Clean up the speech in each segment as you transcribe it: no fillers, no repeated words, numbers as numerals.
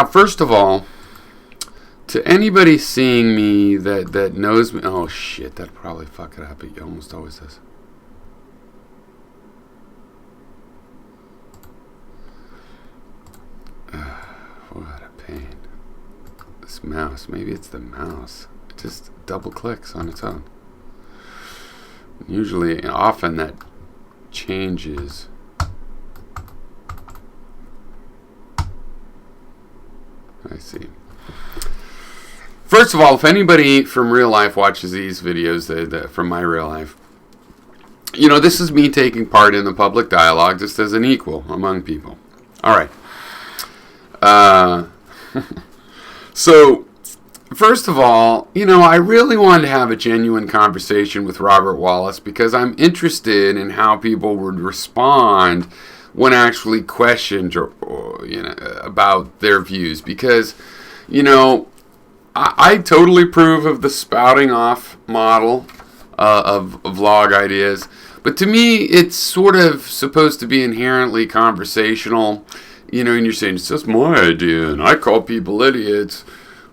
Now, first of all, to anybody seeing me that knows me... Oh, shit, that'd probably fuck it up. It almost always does. What a pain. This mouse. Maybe it's the mouse. It just double clicks on its own. Usually, often that changes. I see. First of all, if anybody from real life watches these videos from my real life, you know, this is me taking part in the public dialogue just as an equal among people. All right. So, first of all, you know, I really wanted to have a genuine conversation with Robert Wallace because I'm interested in how people would respond when actually questioned or you know, about their views. Because, you know, I totally approve of the spouting off model of vlog ideas. But to me, it's sort of supposed to be inherently conversational. You know, and you're saying, it's just my idea, and I call people idiots,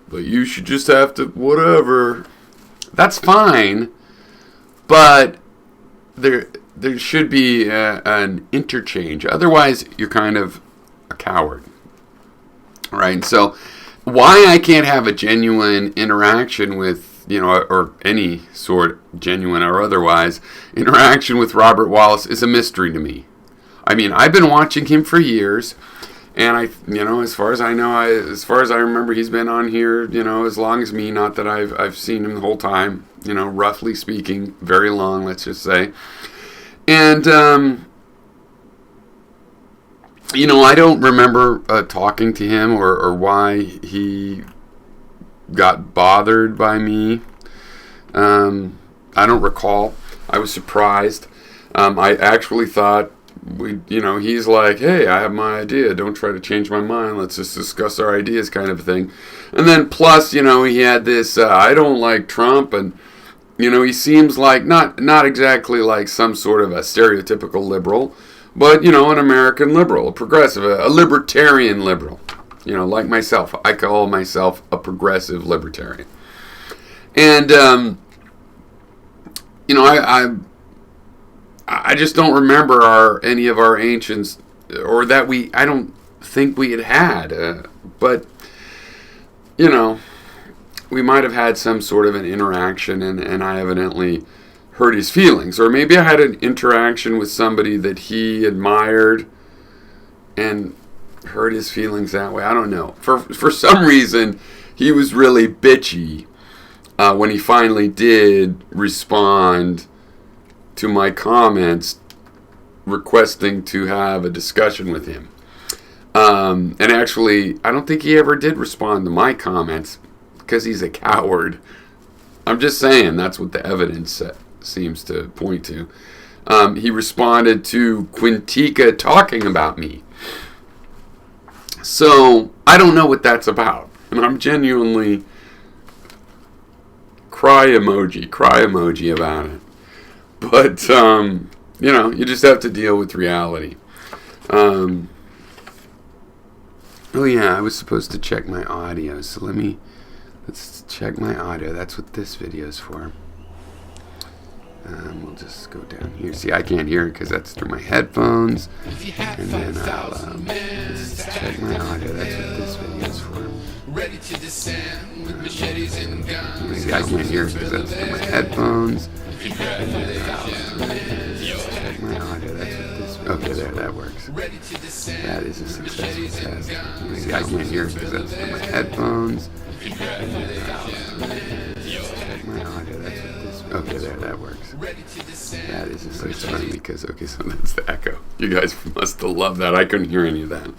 but you should just have to, whatever. That's fine, but there should be an interchange. Otherwise, you're kind of a coward, right? So why I can't have a genuine interaction with, you know, or any sort, genuine or otherwise, interaction with Robert Wallace is a mystery to me. I mean, I've been watching him for years, and you know, as far as I know, as far as I remember, he's been on here, you know, as long as me. Not that I've seen him the whole time, you know, roughly speaking, very long, let's just say. And you know, I don't remember talking to him or why he got bothered by me. I don't recall. I was surprised. I actually thought, you know, he's like, hey, I have my idea. Don't try to change my mind. Let's just discuss our ideas kind of thing. And then plus, you know, he had this, I don't like Trump. And, you know, he seems like not exactly like some sort of a stereotypical liberal, but, you know, an American liberal, a progressive, a libertarian liberal. You know, like myself. I call myself a progressive libertarian. And, you know, I just don't remember any of our ancients, or that I don't think we had. But, you know, we might have had some sort of an interaction, and I evidently hurt his feelings. Or maybe I had an interaction with somebody that he admired and hurt his feelings that way. I don't know. For some reason, he was really bitchy when he finally did respond to my comments requesting to have a discussion with him. And actually, I don't think he ever did respond to my comments because he's a coward. I'm just saying, that's what the evidence seems to point to. He responded to Quintica talking about me. So, I don't know what that's about. And I'm genuinely cry emoji about it. But, you know, you just have to deal with reality. Oh yeah, I was supposed to check my audio, so let's check my audio. That's what this video is for. We'll just go down here. See, I can't hear it because that's through my headphones. And then let's check my audio. That's what this video is for. Ready to descend with machetes and guns. See, I can't hear it because that's through my headphones. And then check my audio. That's what this. Okay, there, that works. That is a successful test. See, I can't hear it because that's through my headphones. And then check my audio. That's what this. Okay, there, that works. That is a success. Funny because so that's the echo. You guys must have loved that. I couldn't hear any of that.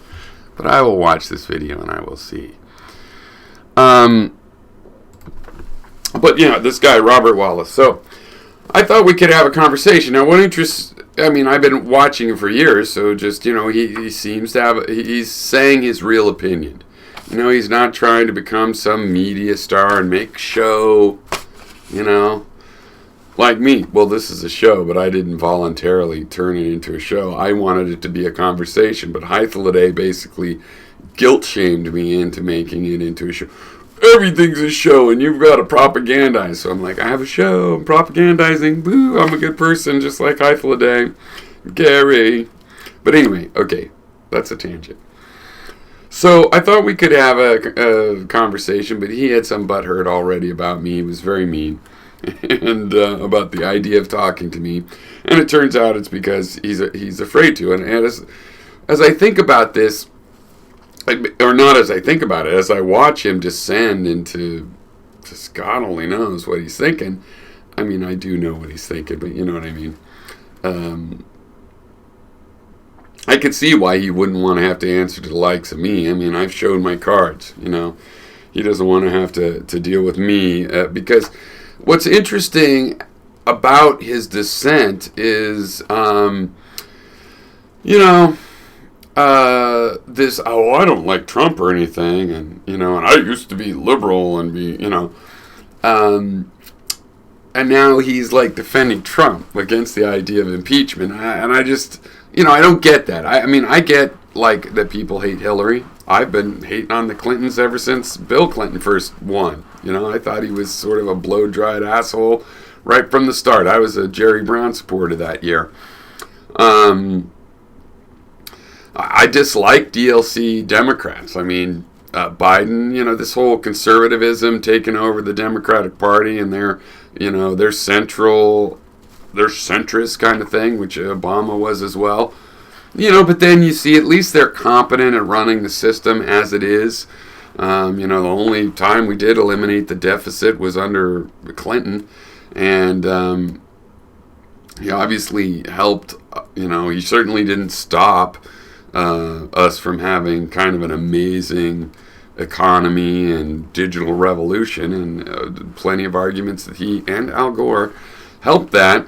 But I will watch this video and I will see. But yeah, this guy Robert Wallace. So I thought we could have a conversation. Now, what interests? I mean, I've been watching him for years, so just, you know, he seems to have. He's saying his real opinion. You know, he's not trying to become some media star and make show. You know, like me. Well, this is a show, but I didn't voluntarily turn it into a show. I wanted it to be a conversation, but Hythloday basically guilt-shamed me into making it into a show. Everything's a show, and you've got to propagandize. So I'm like, I have a show, I'm propagandizing, boo, I'm a good person, just like Hythloday, Gary. But anyway, okay, that's a tangent. So I thought we could have a conversation, but he had some butthurt already about me. He was very mean, and about the idea of talking to me. And it turns out it's because he's afraid to. And as I think about this, or not as I think about it, as I watch him descend into just God only knows what he's thinking. I mean, I do know what he's thinking, but you know what I mean. I could see why he wouldn't want to have to answer to the likes of me. I mean, I've showed my cards, you know. He doesn't want to have to deal with me because what's interesting about his descent is, this, oh, I don't like Trump or anything, and, you know, and I used to be liberal and be, you know, and now he's, like, defending Trump against the idea of impeachment, and I just, you know, I don't get that. I mean, I get, like, that people hate Hillary. I've been hating on the Clintons ever since Bill Clinton first won. You know, I thought he was sort of a blow-dried asshole right from the start. I was a Jerry Brown supporter that year. I dislike DLC Democrats. I mean, Biden, you know, this whole conservatism taking over the Democratic Party and their centrist kind of thing, which Obama was as well. You know, but then you see at least they're competent at running the system as it is. You know, the only time we did eliminate the deficit was under Clinton. And he obviously helped, you know, he certainly didn't stop us from having kind of an amazing economy and digital revolution. And plenty of arguments that he and Al Gore helped that.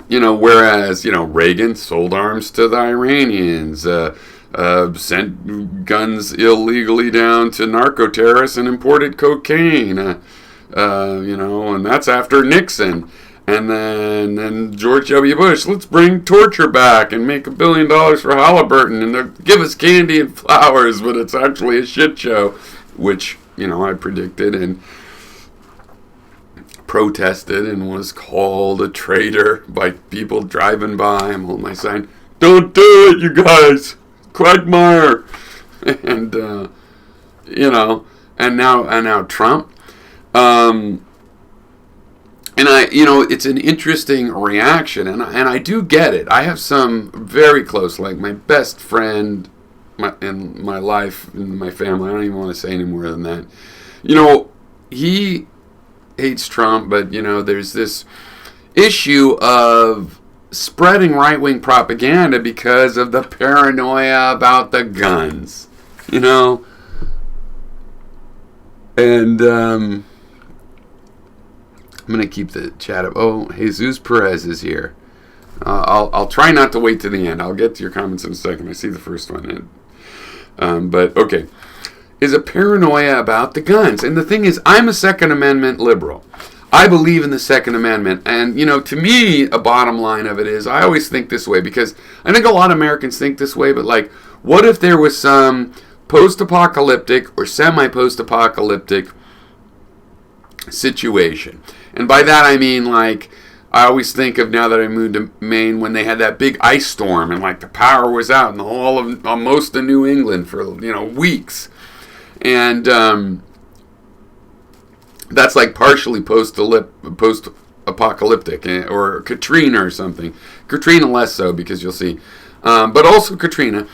You know, whereas, you know, Reagan sold arms to the Iranians, sent guns illegally down to narco-terrorists and imported cocaine, you know, and that's after Nixon. And then George W. Bush, let's bring torture back and make $1 billion for Halliburton and they'll give us candy and flowers, but it's actually a shit show, which, you know, I predicted and protested and was called a traitor by people driving by. I'm holding my sign, don't do it, you guys, quagmire. And you know, and now Trump, and I, you know, it's an interesting reaction, and I do get it. I have some very close, like my best friend in my life, in my family. I don't even want to say any more than that. You know, he hates Trump, but, you know, there's this issue of spreading right-wing propaganda because of the paranoia about the guns, you know? And I'm going to keep the chat up. Oh, Jesus Perez is here. I'll try not to wait to the end. I'll get to your comments in a second. I see the first one. But, okay. Is a paranoia about the guns. And the thing is, I'm a Second Amendment liberal. I believe in the Second Amendment. And, you know, to me, a bottom line of it is, I always think this way, because I think a lot of Americans think this way, but, like, what if there was some post-apocalyptic or semi-post-apocalyptic situation? And by that I mean, like, I always think of, now that I moved to Maine, when they had that big ice storm and, like, the power was out in the whole of most of New England for, you know, weeks. And that's like partially post-apocalyptic, or Katrina or something. Katrina less so, because you'll see. But also Katrina.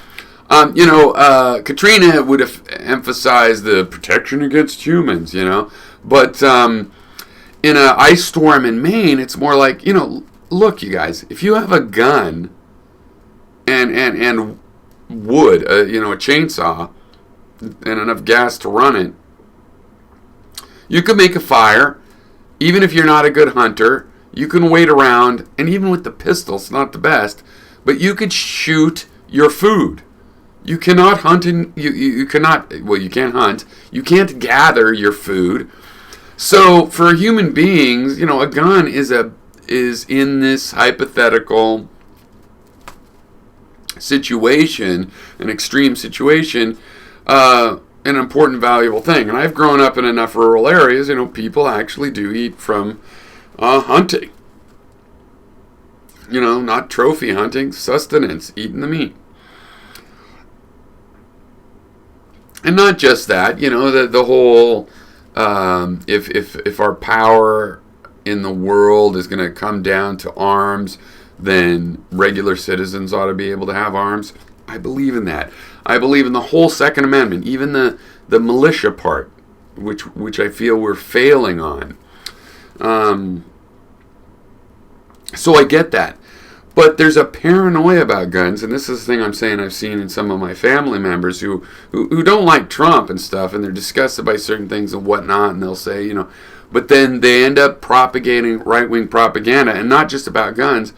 You know, Katrina would have emphasized the protection against humans, you know. But in an ice storm in Maine, it's more like, you know, look, you guys, if you have a gun and wood, you know, a chainsaw, and enough gas to run it, you can make a fire. Even if you're not a good hunter, you can wait around, and even with the pistol, it's not the best, but you could shoot your food. You cannot hunt, you cannot, well, you can't hunt, you can't gather your food, So for human beings, a gun is in this hypothetical situation, an extreme situation, an important, valuable thing. And I've grown up in enough rural areas, people actually do eat from hunting. Not trophy hunting, sustenance, eating the meat. And not just that, the whole, if our power in the world is going to come down to arms, then regular citizens ought to be able to have arms. I believe in that. I believe in the whole Second Amendment, even the militia part, which I feel we're failing on. So I get that. But there's a paranoia about guns, and this is the thing I'm saying I've seen in some of my family members who don't like Trump and stuff, and they're disgusted by certain things and whatnot, and they'll say, but then they end up propagating right-wing propaganda, and not just about guns,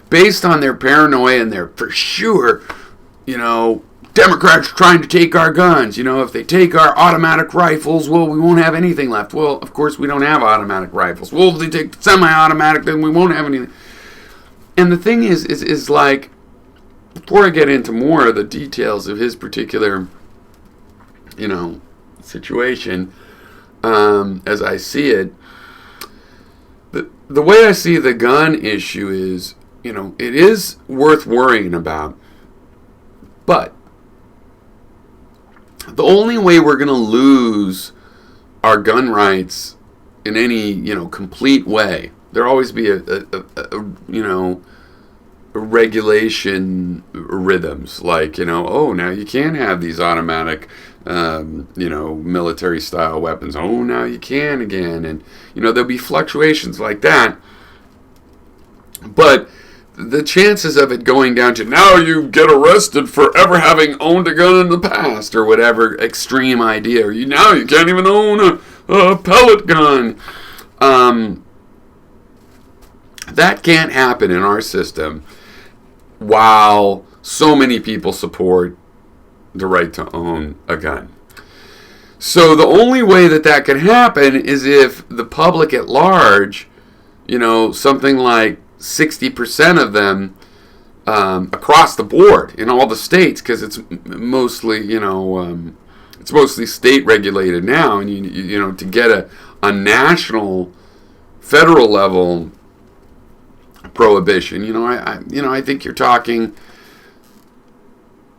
based on their paranoia and their, for sure, Democrats are trying to take our guns. If they take our automatic rifles, well, we won't have anything left. Well, of course, we don't have automatic rifles. Well, if they take semi-automatic, then we won't have anything. And the thing is like, before I get into more of the details of his particular, situation, as I see it, the way I see the gun issue is, it is worth worrying about, but the only way we're going to lose our gun rights in any, complete way, there'll always be a regulation rhythms, like, now you can't have these automatic, military style weapons. Oh, now you can again. And, there'll be fluctuations like that. But the chances of it going down to now you get arrested for ever having owned a gun in the past, or whatever extreme idea, or now you can't even own a pellet gun. That can't happen in our system while so many people support the right to own a gun. So the only way that can happen is if the public at large, something like 60% of them across the board in all the states, because it's mostly, it's mostly state regulated now, and you to get a national, federal level prohibition, I think you're talking,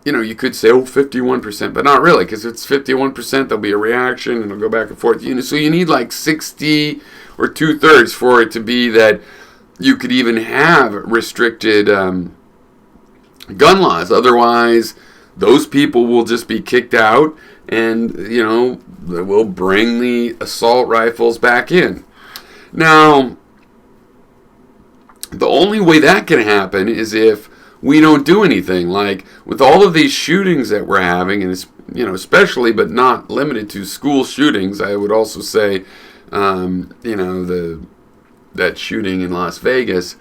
you could say, 51%, but not really, because if it's 51%, there'll be a reaction, and it'll go back and forth. So you need like 60 or 2/3 for it to be that you could even have restricted gun laws. Otherwise, those people will just be kicked out, and, we'll bring the assault rifles back in. Now, the only way that can happen is if we don't do anything. Like with all of these shootings that we're having, and especially but not limited to school shootings. I would also say, that shooting in Las Vegas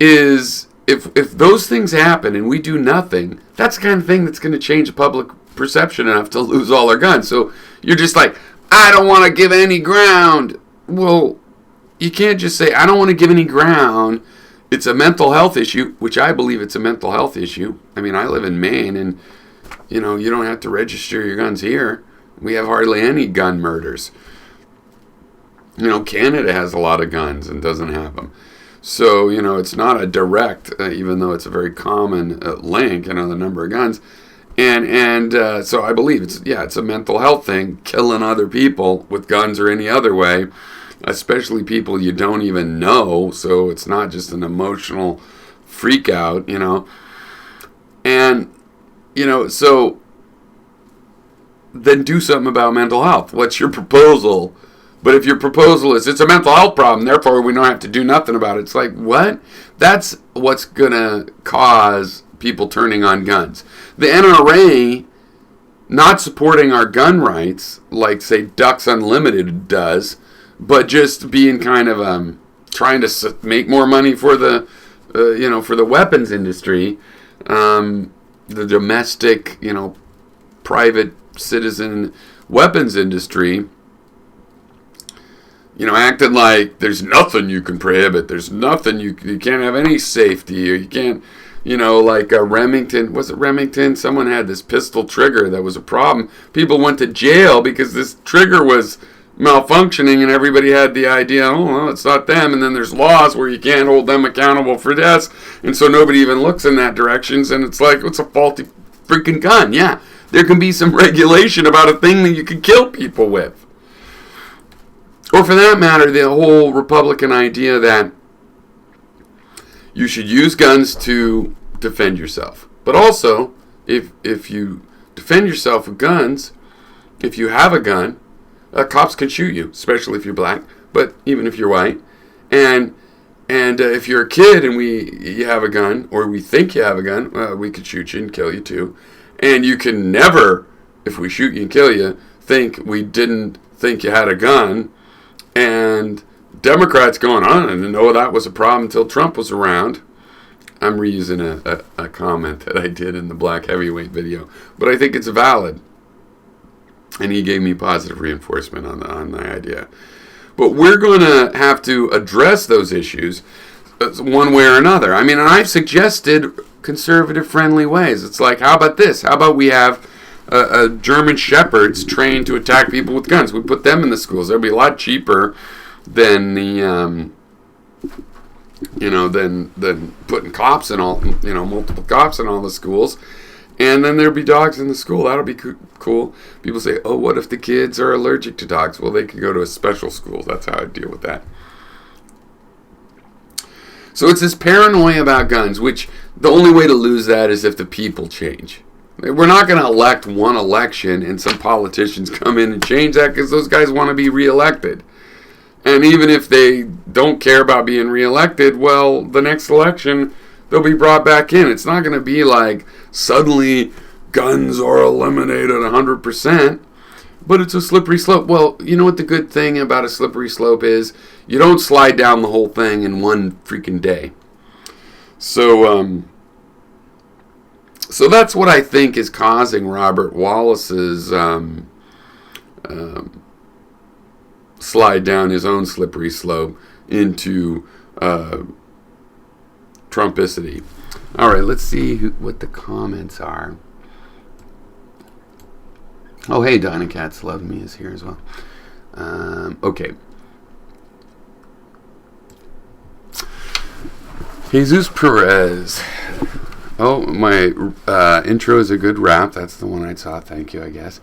is if those things happen and we do nothing, that's the kind of thing that's going to change the public perception enough to lose all our guns. So you're just like, I don't want to give any ground. Well, you can't just say, I don't want to give any ground. It's a mental health issue, which I believe it's a mental health issue. I mean, I live in Maine, and, you don't have to register your guns here. We have hardly any gun murders. Canada has a lot of guns and doesn't have them. So, it's not a direct, even though it's a very common link, the number of guns. And so I believe it's a mental health thing, killing other people with guns or any other way, especially people you don't even know. So it's not just an emotional freak out, And, so then do something about mental health. What's your proposal? But if your proposal is it's a mental health problem, therefore we don't have to do nothing about it. It's like, what? That's what's going to cause people turning on guns. The NRA not supporting our gun rights, like, say, Ducks Unlimited does, but just being kind of trying to make more money for the, for the weapons industry, the domestic, private citizen weapons industry, acting like there's nothing you can prohibit. There's nothing you can't have any safety, or you can't, like Remington. Was it Remington? Someone had this pistol trigger that was a problem. People went to jail because this trigger was malfunctioning, and everybody had the idea, oh, well, it's not them. And then there's laws where you can't hold them accountable for this, and so nobody even looks in that direction. And it's like, it's a faulty freaking gun. Yeah, there can be some regulation about a thing that you can kill people with. Or for that matter, the whole Republican idea that you should use guns to defend yourself. But also, if you defend yourself with guns, if you have a gun, cops can shoot you, especially if you're black, but even if you're white. And if you're a kid and you have a gun, or we think you have a gun, we could shoot you and kill you too. And you can never, if we shoot you and kill you, think we didn't think you had a gun. And Democrats going on, I didn't know that was a problem until Trump was around. I'm reusing a comment that I did in the Black Heavyweight video, but I think it's valid. And he gave me positive reinforcement on the idea. But we're going to have to address those issues one way or another. I mean, and I've suggested conservative-friendly ways. It's like, how about this? How about we have German shepherds trained to attack people with guns? We put them in the schools. That'll be a lot cheaper than the than putting cops in all, multiple cops in all the schools. And then there'll be dogs in the school. That'll be cool. People say, oh, what if the kids are allergic to dogs? Well, they can go to a special school. That's how I deal with that. So it's this paranoia about guns, which the only way to lose that is if the people change. We're not going to elect one election and some politicians come in and change that because those guys want to be reelected. And even if they don't care about being reelected, well, the next election, they'll be brought back in. It's not going to be like suddenly guns are eliminated 100%, but it's a slippery slope. Well, you know what the good thing about a slippery slope is? You don't slide down the whole thing in one freaking day. So that's what I think is causing Robert Wallace's slide down his own slippery slope into Trumpicity. All right, let's see what the comments are. Oh, hey, Dynacats Love Me is here as well. Okay. Jesus Perez. Oh, my intro is a good rap. That's the one I saw. Thank you, I guess.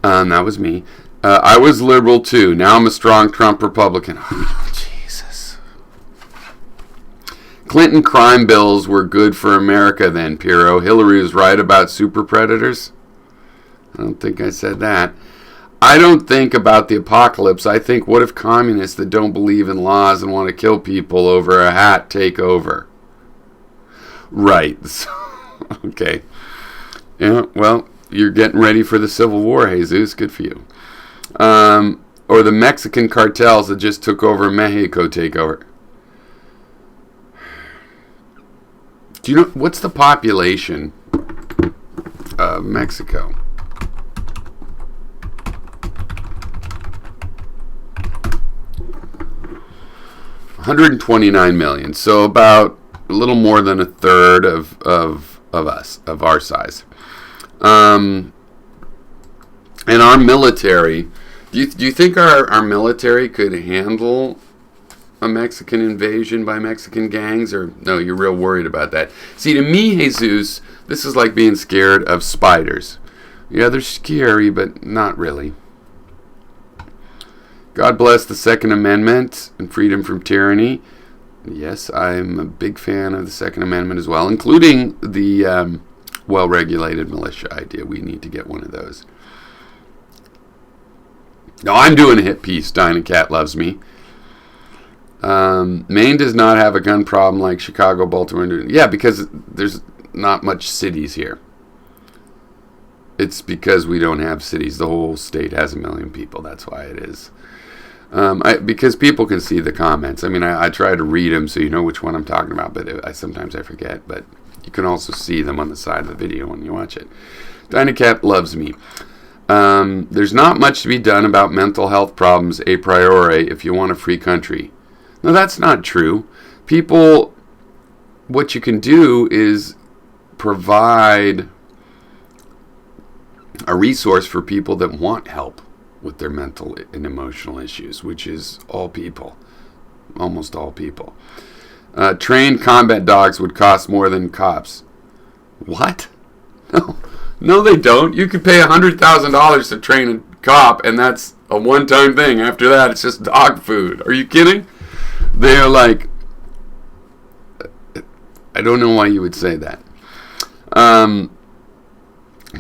That was me. I was liberal, too. Now I'm a strong Trump Republican. Oh, Jesus. Clinton crime bills were good for America then, Piero. Hillary was right about super predators. I don't think I said that. I don't think about the apocalypse. I think, what if communists that don't believe in laws and want to kill people over a hat take over? Right. Okay. Yeah, well, you're getting ready for the Civil War, Jesus. Good for you. Or the Mexican cartels that just took over Mexico take over. Do you know, what's the population of Mexico? $129 million. So about a little more than a third of us, of our size. And our military, do you think our military could handle a Mexican invasion by Mexican gangs? Or no, you're real worried about that? See, to me, Jesus, this is like being scared of spiders. Yeah, they're scary, but not really. God bless the Second Amendment and freedom from tyranny. Yes, I'm a big fan of the Second Amendment as well, including the well-regulated militia idea. We need to get one of those. No, I'm doing a hit piece. Dynacat loves me. Maine does not have a gun problem like Chicago, Baltimore. Yeah, because there's not much cities here. It's because we don't have cities. The whole state has 1 million people. That's why it is. Because people can see the comments. I mean, I try to read them so you know which one I'm talking about, but sometimes I forget. But you can also see them on the side of the video when you watch it. Dynacat loves me. There's not much to be done about mental health problems a priori if you want a free country. No, that's not true. People, what you can do is provide a resource for people that want help with their mental and emotional issues, which is all people, almost all people. Trained combat dogs would cost more than cops. What? No, they don't. You could pay $100,000 to train a cop, and that's a one-time thing. After that, it's just dog food. Are you kidding? They're like, I don't know why you would say that.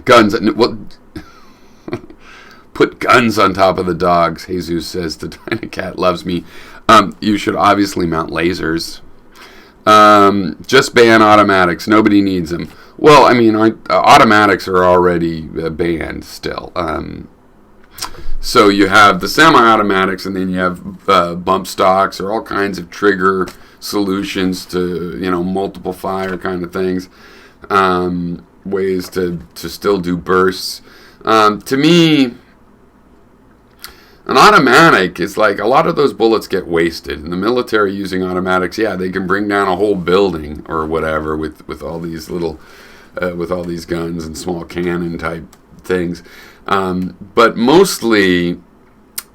Guns. Well, put guns on top of the dogs, Jesus says. The tiny cat loves me. You should obviously mount lasers. Just ban automatics. Nobody needs them. Well, I mean, automatics are already banned still. So you have the semi-automatics, and then you have bump stocks or all kinds of trigger solutions to, multiple fire kind of things. Ways to still do bursts. To me, an automatic is like a lot of those bullets get wasted. In the military, using automatics, they can bring down a whole building or whatever with all these little, with all these guns and small cannon type things. But mostly,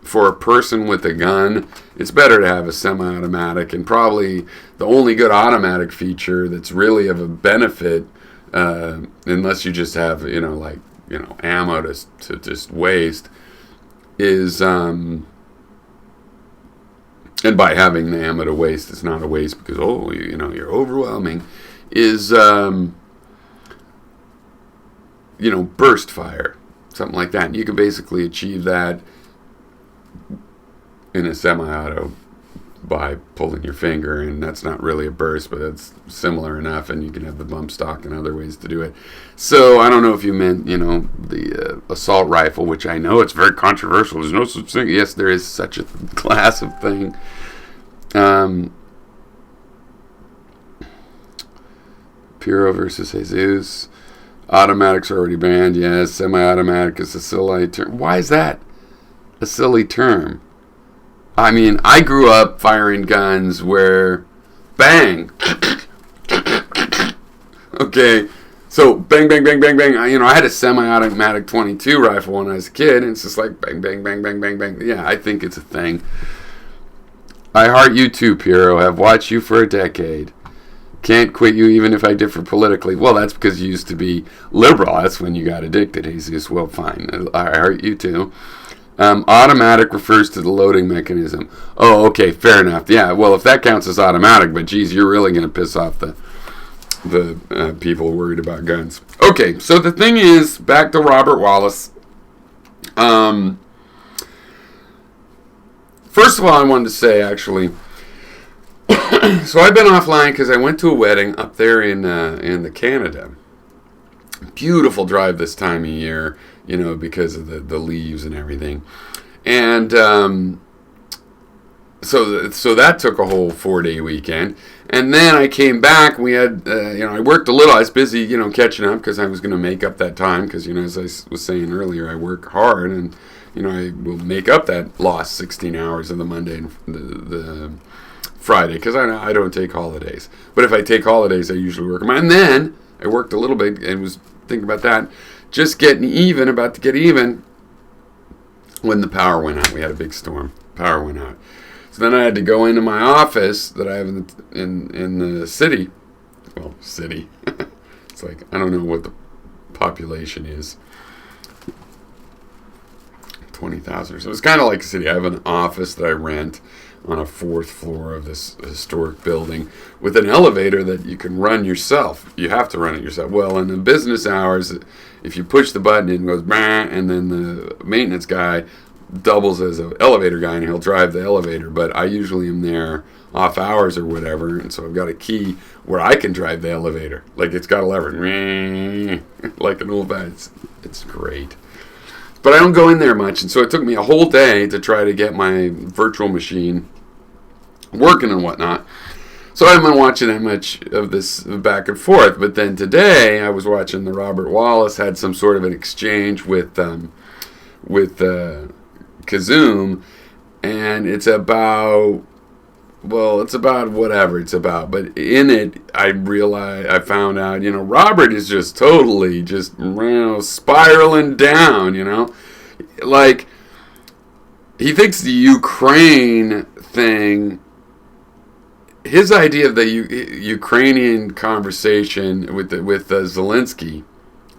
for a person with a gun, it's better to have a semi-automatic, and probably the only good automatic feature that's really of a benefit, unless you just have ammo to just waste, is and by having the ammo to waste, it's not a waste because you're overwhelming, is burst fire, something like that. And you can basically achieve that in a semi-auto by pulling your finger, and that's not really a burst, but it's similar enough, and you can have the bump stock and other ways to do it. So I don't know if you meant, the assault rifle, which I know it's very controversial. There's no such thing. Yes, there is such a class of thing. Piro versus Jesus. Automatics are already banned. Yes, semi-automatic is a silly term. Why is that a silly term? I mean, I grew up firing guns where, bang, okay, so bang, bang, bang, bang, bang. I had a semi-automatic 22 rifle when I was a kid, and it's just like bang, bang, bang, bang, bang, bang. Yeah, I think it's a thing. I heart you too, Piro. I've watched you for a decade. Can't quit you even if I differ politically. Well, that's because you used to be liberal. That's when you got addicted, Jesus. Well, fine. I heart you too. Automatic refers to the loading mechanism. Oh, okay, fair enough. Yeah, well, if that counts as automatic, but geez, you're really going to piss off the people worried about guns. Okay, so the thing is, back to Robert Wallace. First of all, I wanted to say, actually, so I've been offline because I went to a wedding up there in the Canada. Beautiful drive this time of year, because of the leaves and everything. And so that took a whole 4-day weekend. And then I came back. We had, I worked a little. I was busy, catching up because I was going to make up that time because, as I was saying earlier, I work hard and, I will make up that lost 16 hours of the Monday and the Friday because I don't take holidays. But if I take holidays, I usually work them. And then I worked a little bit and was thinking about that. Just about to get even, when the power went out. We had a big storm. Power went out. So then I had to go into my office that I have in the city. Well, city. It's like, I don't know what the population is. 20,000 or so. It's kind of like a city. I have an office that I rent on a 4th floor of this historic building with an elevator that you can run yourself. You have to run it yourself. Well, in the business hours, if you push the button, it goes, bah, and then the maintenance guy doubles as an elevator guy, and he'll drive the elevator. But I usually am there off hours or whatever, and so I've got a key where I can drive the elevator. Like, it's got a lever. Like an old guy. It's great. But I don't go in there much, and so it took me a whole day to try to get my virtual machine working and whatnot. So I haven't been watching that much of this back and forth. But then today I was watching the Robert Wallace had some sort of an exchange with with Kazum, and it's about whatever it's about. But in it, I found out, Robert is just totally just spiraling down. Like, he thinks the Ukraine thing, his idea of the Ukrainian conversation with Zelensky.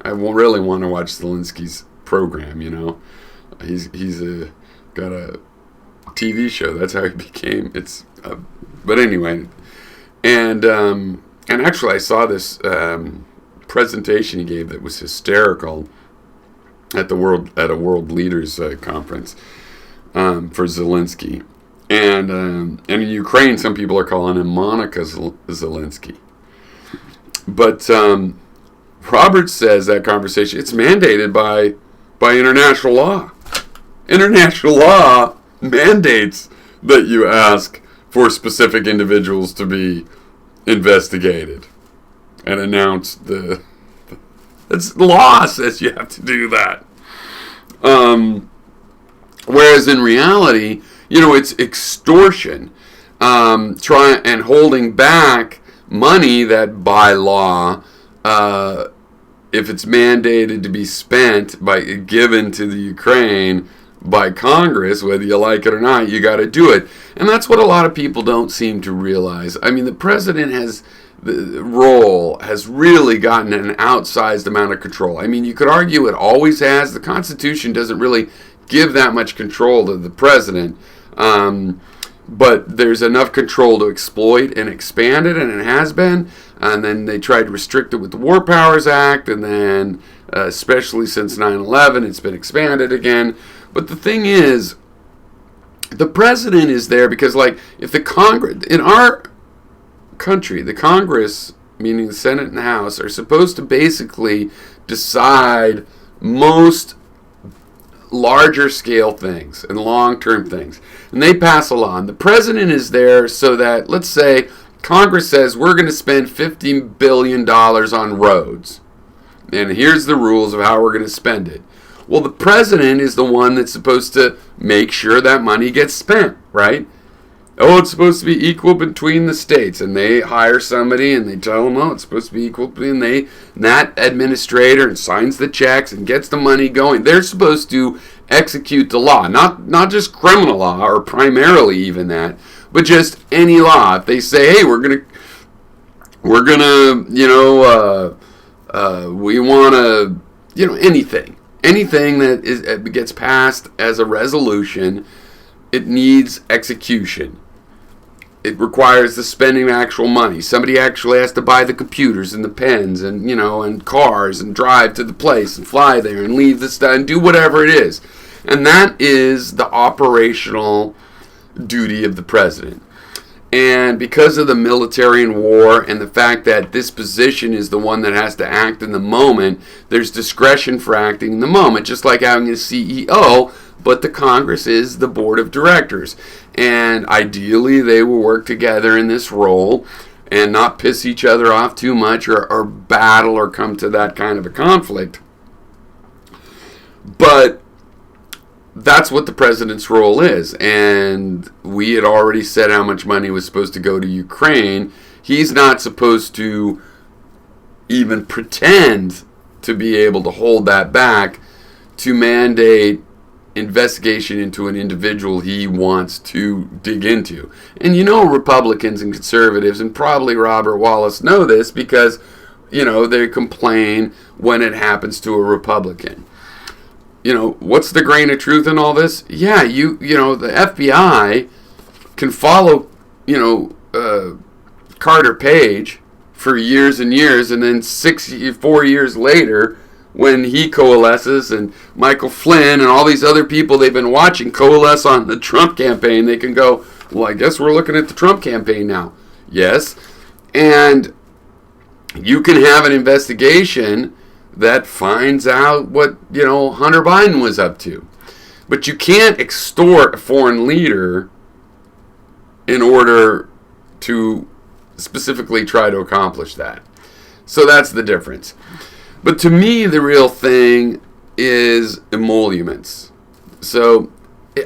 I really want to watch Zelensky's program. He's got a TV show. That's how he became. But anyway, and actually, I saw this presentation he gave that was hysterical at a World Leaders Conference for Zelensky, and in Ukraine, some people are calling him Monica Zelensky, but Robert says that conversation, it's mandated by international law. International law mandates that you ask for specific individuals to be investigated and announce it's law says you have to do that. Whereas in reality, it's extortion, and holding back money that by law, if it's mandated to be spent given to the Ukraine by Congress, whether you like it or not, you got to do it. And that's what a lot of people don't seem to realize. I mean, the president the role has really gotten an outsized amount of control. I mean, you could argue it always has. The Constitution doesn't really give that much control to the president. But there's enough control to exploit and expand it, and it has been. And then they tried to restrict it with the War Powers Act, and then especially since 9/11, it's been expanded again. But the thing is, the president is there because, if the Congress, in our country, the Congress, meaning the Senate and the House, are supposed to basically decide most larger scale things and long-term things. And they pass a law. And the president is there so that, let's say, Congress says we're going to spend $15 billion on roads. And here's the rules of how we're going to spend it. Well, the president is the one that's supposed to make sure that money gets spent, right? Oh, it's supposed to be equal between the states. And they hire somebody and they tell them, oh, it's supposed to be equal between that administrator, and signs the checks and gets the money going. They're supposed to execute the law, not just criminal law, or primarily even that, but just any law. If they say, hey, we want to, anything that gets passed as a resolution, it needs execution. It requires the spending of actual money. Somebody actually has to buy the computers and the pens and, and cars and drive to the place and fly there and leave the stuff and do whatever it is. And that is the operational duty of the president. And because of the military and war and the fact that this position is the one that has to act in the moment, there's discretion for acting in the moment, just like having a CEO, but the Congress is the board of directors. And ideally, they will work together in this role and not piss each other off too much or battle or come to that kind of a conflict. But that's what the president's role is. And we had already said how much money was supposed to go to Ukraine. He's not supposed to even pretend to be able to hold that back to mandate investigation into an individual he wants to dig into. And Republicans and conservatives, and probably Robert Wallace, know this because, they complain when it happens to a Republican. What's the grain of truth in all this? Yeah, the FBI can follow, Carter Page for years and years, and then 4 years later, when he coalesces, and Michael Flynn and all these other people they've been watching coalesce on the Trump campaign, they can go, well, I guess we're looking at the Trump campaign now. Yes, and you can have an investigation that finds out what, Hunter Biden was up to. But you can't extort a foreign leader in order to specifically try to accomplish that. So that's the difference. But to me, the real thing is emoluments. So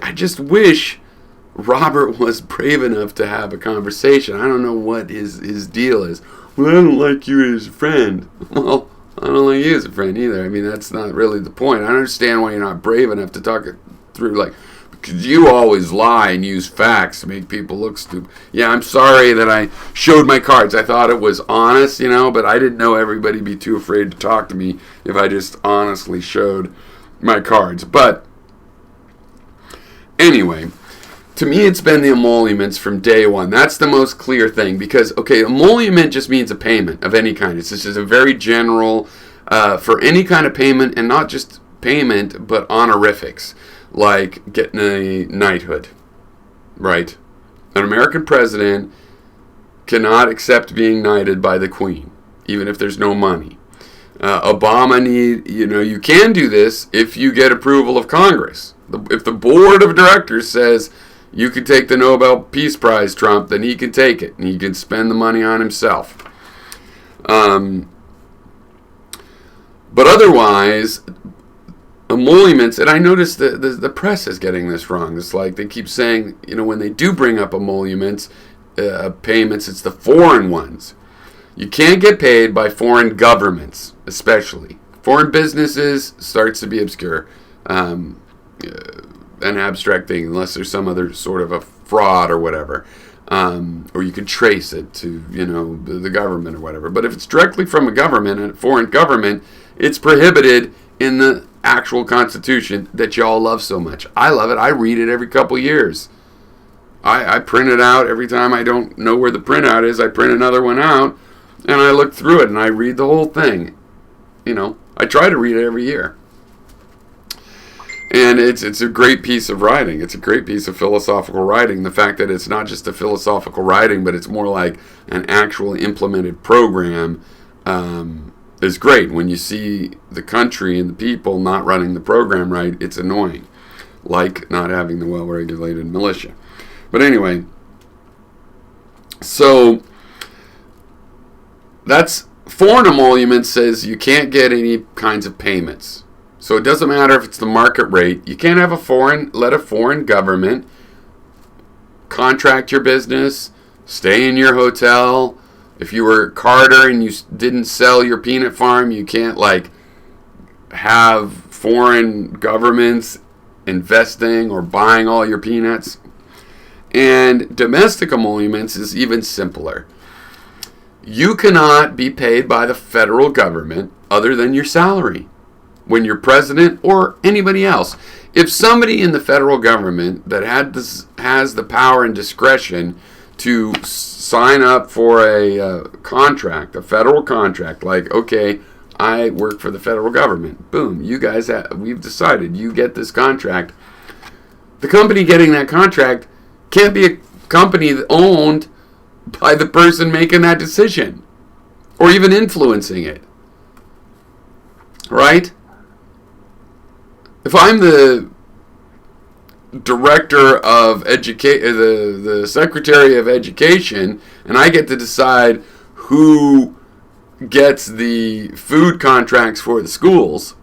I just wish Robert was brave enough to have a conversation. I don't know what his deal is. Well, I don't like you as a friend. Well, I don't like you as a friend either. I mean, that's not really the point. I understand why you're not brave enough to talk it through, like, because you always lie and use facts to make people look stupid. Yeah, I'm sorry that I showed my cards. I thought it was honest, but I didn't know everybody'd be too afraid to talk to me if I just honestly showed my cards. But anyway, to me, it's been the emoluments from day one. That's the most clear thing because, okay, emolument just means a payment of any kind. It's just a very general, for any kind of payment, and not just payment, but honorifics, like getting a knighthood, right? An American president cannot accept being knighted by the Queen, even if there's no money. Obama you can do this if you get approval of Congress. If the board of directors says, you can take the Nobel Peace Prize, Trump, then he can take it, and he can spend the money on himself. But otherwise, emoluments, and I noticed the press is getting this wrong. It's like they keep saying, when they do bring up emoluments, payments, it's the foreign ones. You can't get paid by foreign governments, especially. Foreign businesses starts to be obscure. An abstract thing, unless there's some other sort of a fraud or whatever, or you could trace it to the government or whatever. But if it's directly from a government, a foreign government, it's prohibited in the actual Constitution that y'all love so much. I love it. I read it every couple years. I print it out every time I don't know where the printout is. I print another one out and I look through it and I read the whole thing. I try to read it every year. And it's a great piece of writing. It's a great piece of philosophical writing. The fact that it's not just a philosophical writing, but it's more like an actual implemented program is great. When you see the country and the people not running the program right, it's annoying. Like not having the well-regulated militia. But anyway, so that's foreign emolument says you can't get any kinds of payments. So it doesn't matter if it's the market rate. You can't have let a foreign government contract your business, stay in your hotel. If you were Carter and you didn't sell your peanut farm, you can't have foreign governments investing or buying all your peanuts. And domestic emoluments is even simpler. You cannot be paid by the federal government other than your salary when you're president or anybody else. If somebody in the federal government that has the power and discretion to sign up for a contract, a federal contract, like, okay, I work for the federal government. Boom, you guys, we've decided you get this contract. The company getting that contract can't be a company owned by the person making that decision or even influencing it. Right? If I'm the director of education, the secretary of education, and I get to decide who gets the food contracts for the schools,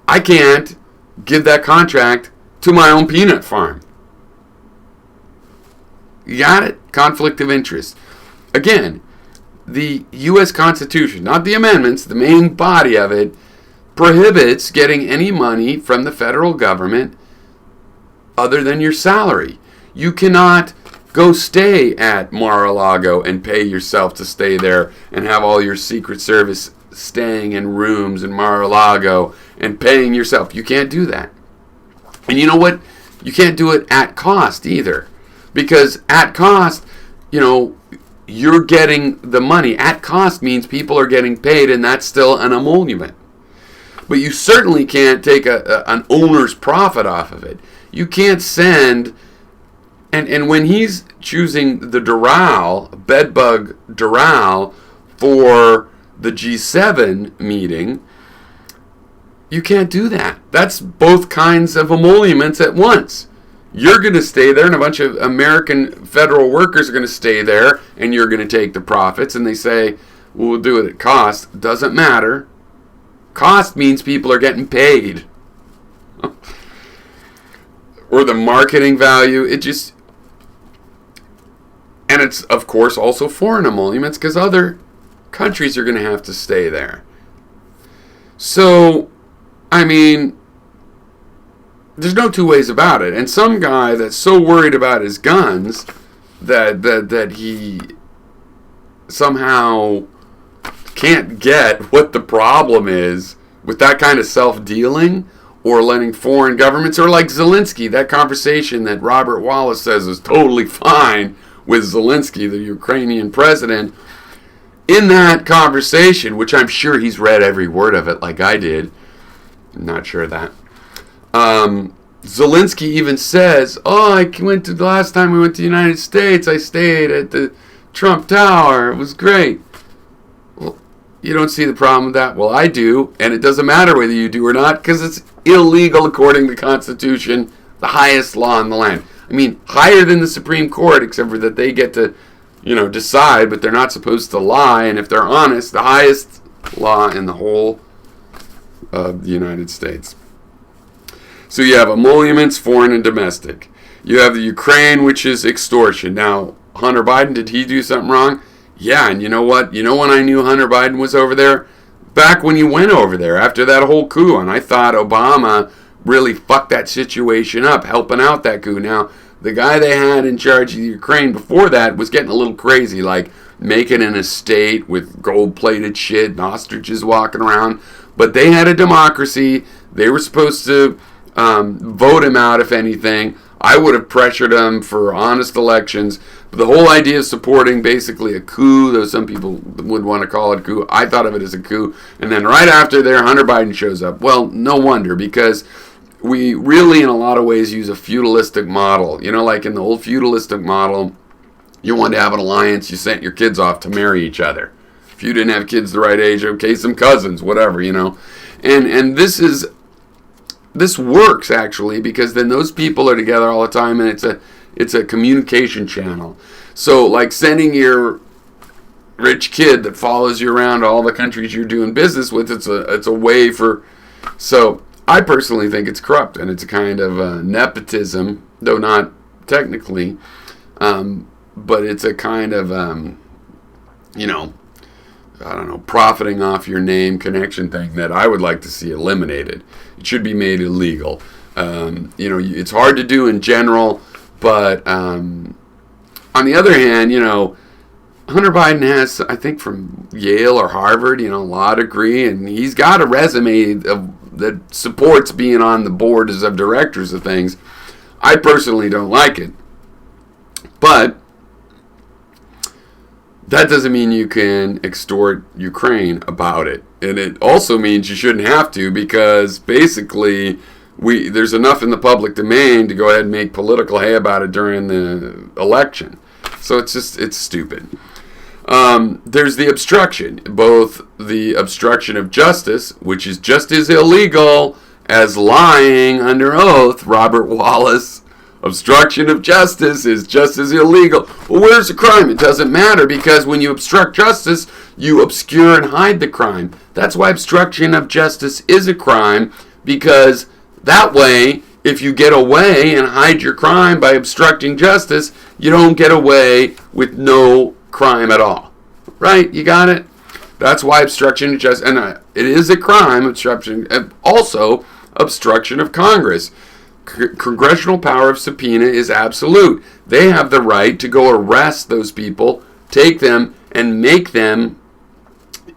I can't give that contract to my own peanut farm. You got it? Conflict of interest. Again, the U.S. Constitution, not the amendments, the main body of it, prohibits getting any money from the federal government other than your salary. You cannot go stay at Mar-a-Lago and pay yourself to stay there and have all your Secret Service staying in rooms in Mar-a-Lago and paying yourself. You can't do that. And you know what? You can't do it at cost either. Because at cost, you're getting the money. At cost means people are getting paid, and that's still an emolument. But you certainly can't take an owner's profit off of it. You can't send, and when he's choosing the Doral, bedbug Doral, for the G7 meeting, you can't do that. That's both kinds of emoluments at once. You're going to stay there, and a bunch of American federal workers are going to stay there, and you're going to take the profits, and they say, well, we'll do it at cost. Doesn't matter. Cost means people are getting paid, or the marketing value. It just, and it's of course also foreign emoluments because other countries are going to have to stay there. So, I mean, there's no two ways about it. And some guy that's so worried about his guns that he somehow can't get what the problem is with that kind of self-dealing, or letting foreign governments, or like Zelensky, that conversation that Robert Wallace says is totally fine with Zelensky, the Ukrainian president. In that conversation, which I'm sure he's read every word of it like I did, I'm not sure of that, Zelensky even says, the last time we went to the United States, I stayed at the Trump Tower. It was great. Well, you don't see the problem with that? Well, I do, and it doesn't matter whether you do or not, because it's illegal according to the Constitution, the highest law in the land. I mean, higher than the Supreme Court, except for that they get to, decide, but they're not supposed to lie, and if they're honest, the highest law in the whole of the United States. So you have emoluments, foreign and domestic. You have the Ukraine, which is extortion. Now, Hunter Biden, did he do something wrong? Yeah, and you know what? You know when I knew Hunter Biden was over there? Back when he went over there, after that whole coup, and I thought Obama really fucked that situation up, helping out that coup. Now, the guy they had in charge of the Ukraine before that was getting a little crazy, like making an estate with gold-plated shit and ostriches walking around. But they had a democracy. They were supposed to vote him out, if anything. I would have pressured him for honest elections. But the whole idea of supporting basically a coup, though some people would want to call it a coup, I thought of it as a coup. And then right after there, Hunter Biden shows up. Well, no wonder, because we really, in a lot of ways, use a feudalistic model. Like in the old feudalistic model, you wanted to have an alliance, you sent your kids off to marry each other. If you didn't have kids the right age, okay, some cousins, whatever, And this works, actually, because then those people are together all the time, and it's a communication channel. So, like sending your rich kid that follows you around all the countries you're doing business with, it's a way for... So, I personally think it's corrupt, and it's a kind of nepotism, though not technically, but it's a kind of, profiting off your name connection thing that I would like to see eliminated. It should be made illegal. It's hard to do in general, but on the other hand, Hunter Biden has, I think, from Yale or Harvard, a law degree, and he's got a resume that supports being on the boards of directors of things. I personally don't like it, but that doesn't mean you can extort Ukraine about it. And it also means you shouldn't have to, because basically there's enough in the public domain to go ahead and make political hay about it during the election. So it's stupid. There's the obstruction, both the obstruction of justice, which is just as illegal as lying under oath, Robert Wallace. Obstruction of justice is just as illegal. Well, where's the crime? It doesn't matter, because when you obstruct justice, you obscure and hide the crime. That's why obstruction of justice is a crime, because that way, if you get away and hide your crime by obstructing justice, you don't get away with no crime at all. Right? You got it? That's why obstruction of justice, and it is a crime, obstruction, and also obstruction of Congress. Congressional power of subpoena is absolute. They have the right to go arrest those people, take them, and make them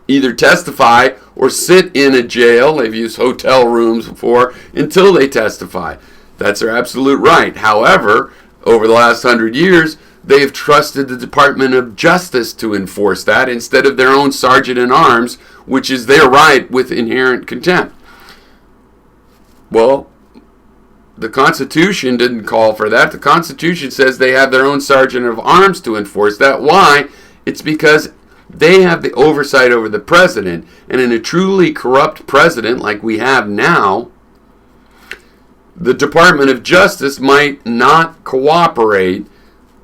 either testify or sit in a jail. They've used hotel rooms before until they testify. That's their absolute right. However, over the last 100 years, they've trusted the Department of Justice to enforce that instead of their own sergeant-in-arms, which is their right with inherent contempt. Well, the Constitution didn't call for that. The Constitution says they have their own sergeant of arms to enforce that. Why? It's because they have the oversight over the president. And in a truly corrupt president like we have now, the Department of Justice might not cooperate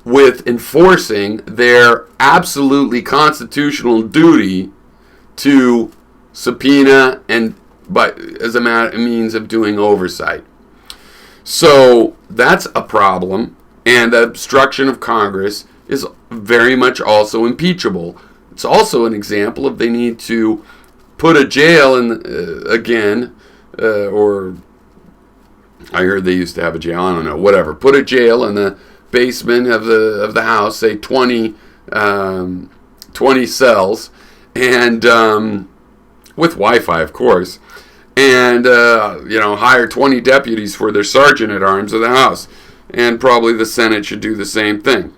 with enforcing their absolutely constitutional duty to subpoena and as a means of doing oversight. So that's a problem, and obstruction of Congress is very much also impeachable. It's also an example of they need to put a jail in again, or I heard they used to have a jail. I don't know. Whatever. Put a jail in the basement of the house. Say 20 cells, and with Wi-Fi, of course. And hire 20 deputies for their sergeant at arms of the House, and probably the Senate should do the same thing.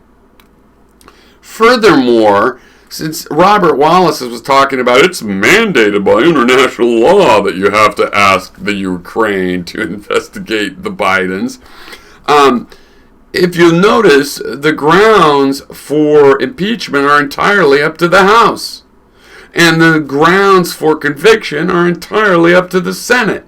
Furthermore, since Robert Wallace was talking about it's mandated by international law that you have to ask the Ukraine to investigate the Bidens, if you'll notice, the grounds for impeachment are entirely up to the House. And the grounds for conviction are entirely up to the Senate.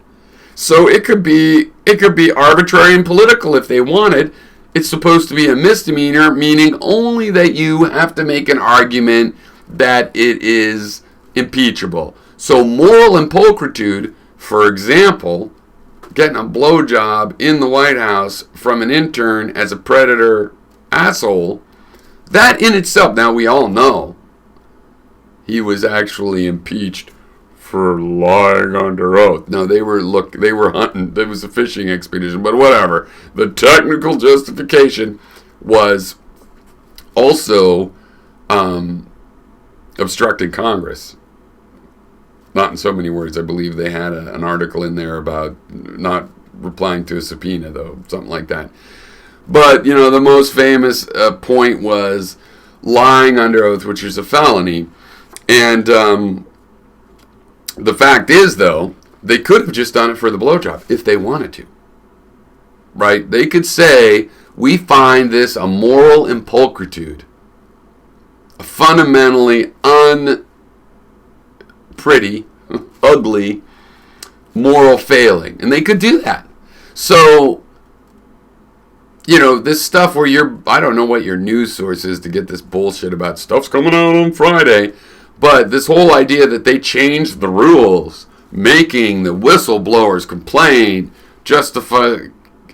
So it could be arbitrary and political if they wanted. It's supposed to be a misdemeanor, meaning only that you have to make an argument that it is impeachable. So moral impulchritude, for example, getting a blowjob in the White House from an intern as a predator asshole, that in itself, now we all know, he was actually impeached for lying under oath. No, they were hunting. It was a fishing expedition, but whatever. The technical justification was also obstructing Congress. Not in so many words. I believe they had an article in there about not replying to a subpoena, though, something like that. But, the most famous point was lying under oath, which is a felony. And the fact is, though, they could have just done it for the blowjob if they wanted to. Right? They could say, we find this a moral impulchritude, a fundamentally unpretty, ugly moral failing. And they could do that. So, this stuff where I don't know what your news source is to get this bullshit about stuff's coming out on Friday. But this whole idea that they changed the rules, making the whistleblowers complain, justify,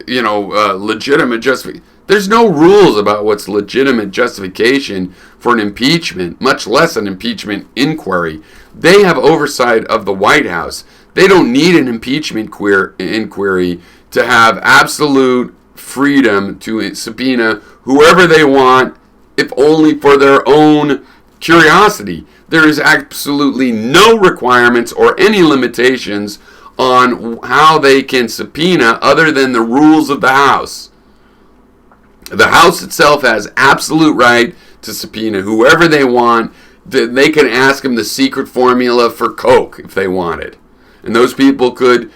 legitimate justification. There's no rules about what's legitimate justification for an impeachment, much less an impeachment inquiry. They have oversight of the White House. They don't need an impeachment inquiry to have absolute freedom to subpoena whoever they want, if only for their own curiosity. There is absolutely no requirements or any limitations on how they can subpoena other than the rules of the House. The House itself has absolute right to subpoena whoever they want. They can ask them the secret formula for Coke if they wanted. And those people could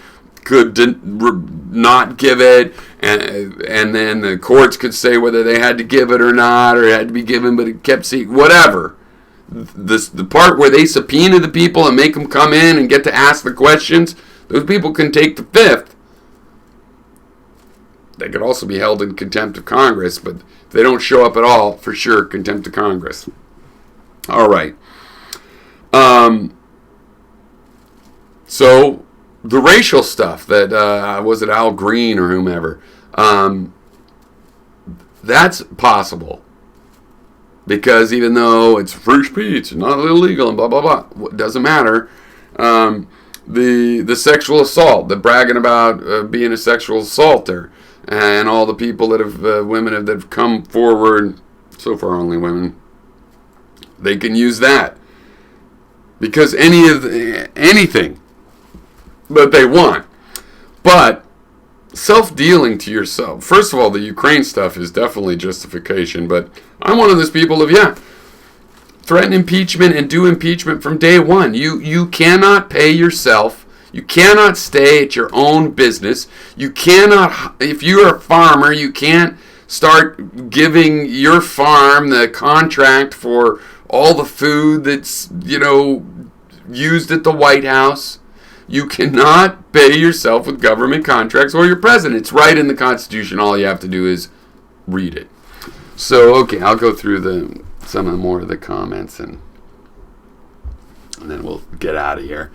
not give it, and then the courts could say whether they had to give it or not, or it had to be given but it kept secret, whatever. The part where they subpoena the people and make them come in and get to ask the questions, those people can take the fifth. They could also be held in contempt of Congress, but if they don't show up at all, for sure, contempt of Congress. All right. So the racial stuff that was it Al Green or whomever, that's possible. Because even though it's free speech, it's not illegal, and blah, blah, blah, it doesn't matter. The sexual assault, the bragging about being a sexual assaulter, and all the people that have, women that have come forward, so far only women, they can use that. Because anything that they want. But self-dealing to yourself. First of all, the Ukraine stuff is definitely justification, but I'm one of those people of, threaten impeachment and do impeachment from day one. You cannot pay yourself. You cannot stay at your own business. You cannot, if you're a farmer, you can't start giving your farm the contract for all the food that's, used at the White House. You cannot pay yourself with government contracts or your president. It's right in the Constitution. All you have to do is read it. So, okay, I'll go through some of more of the comments and then we'll get out of here.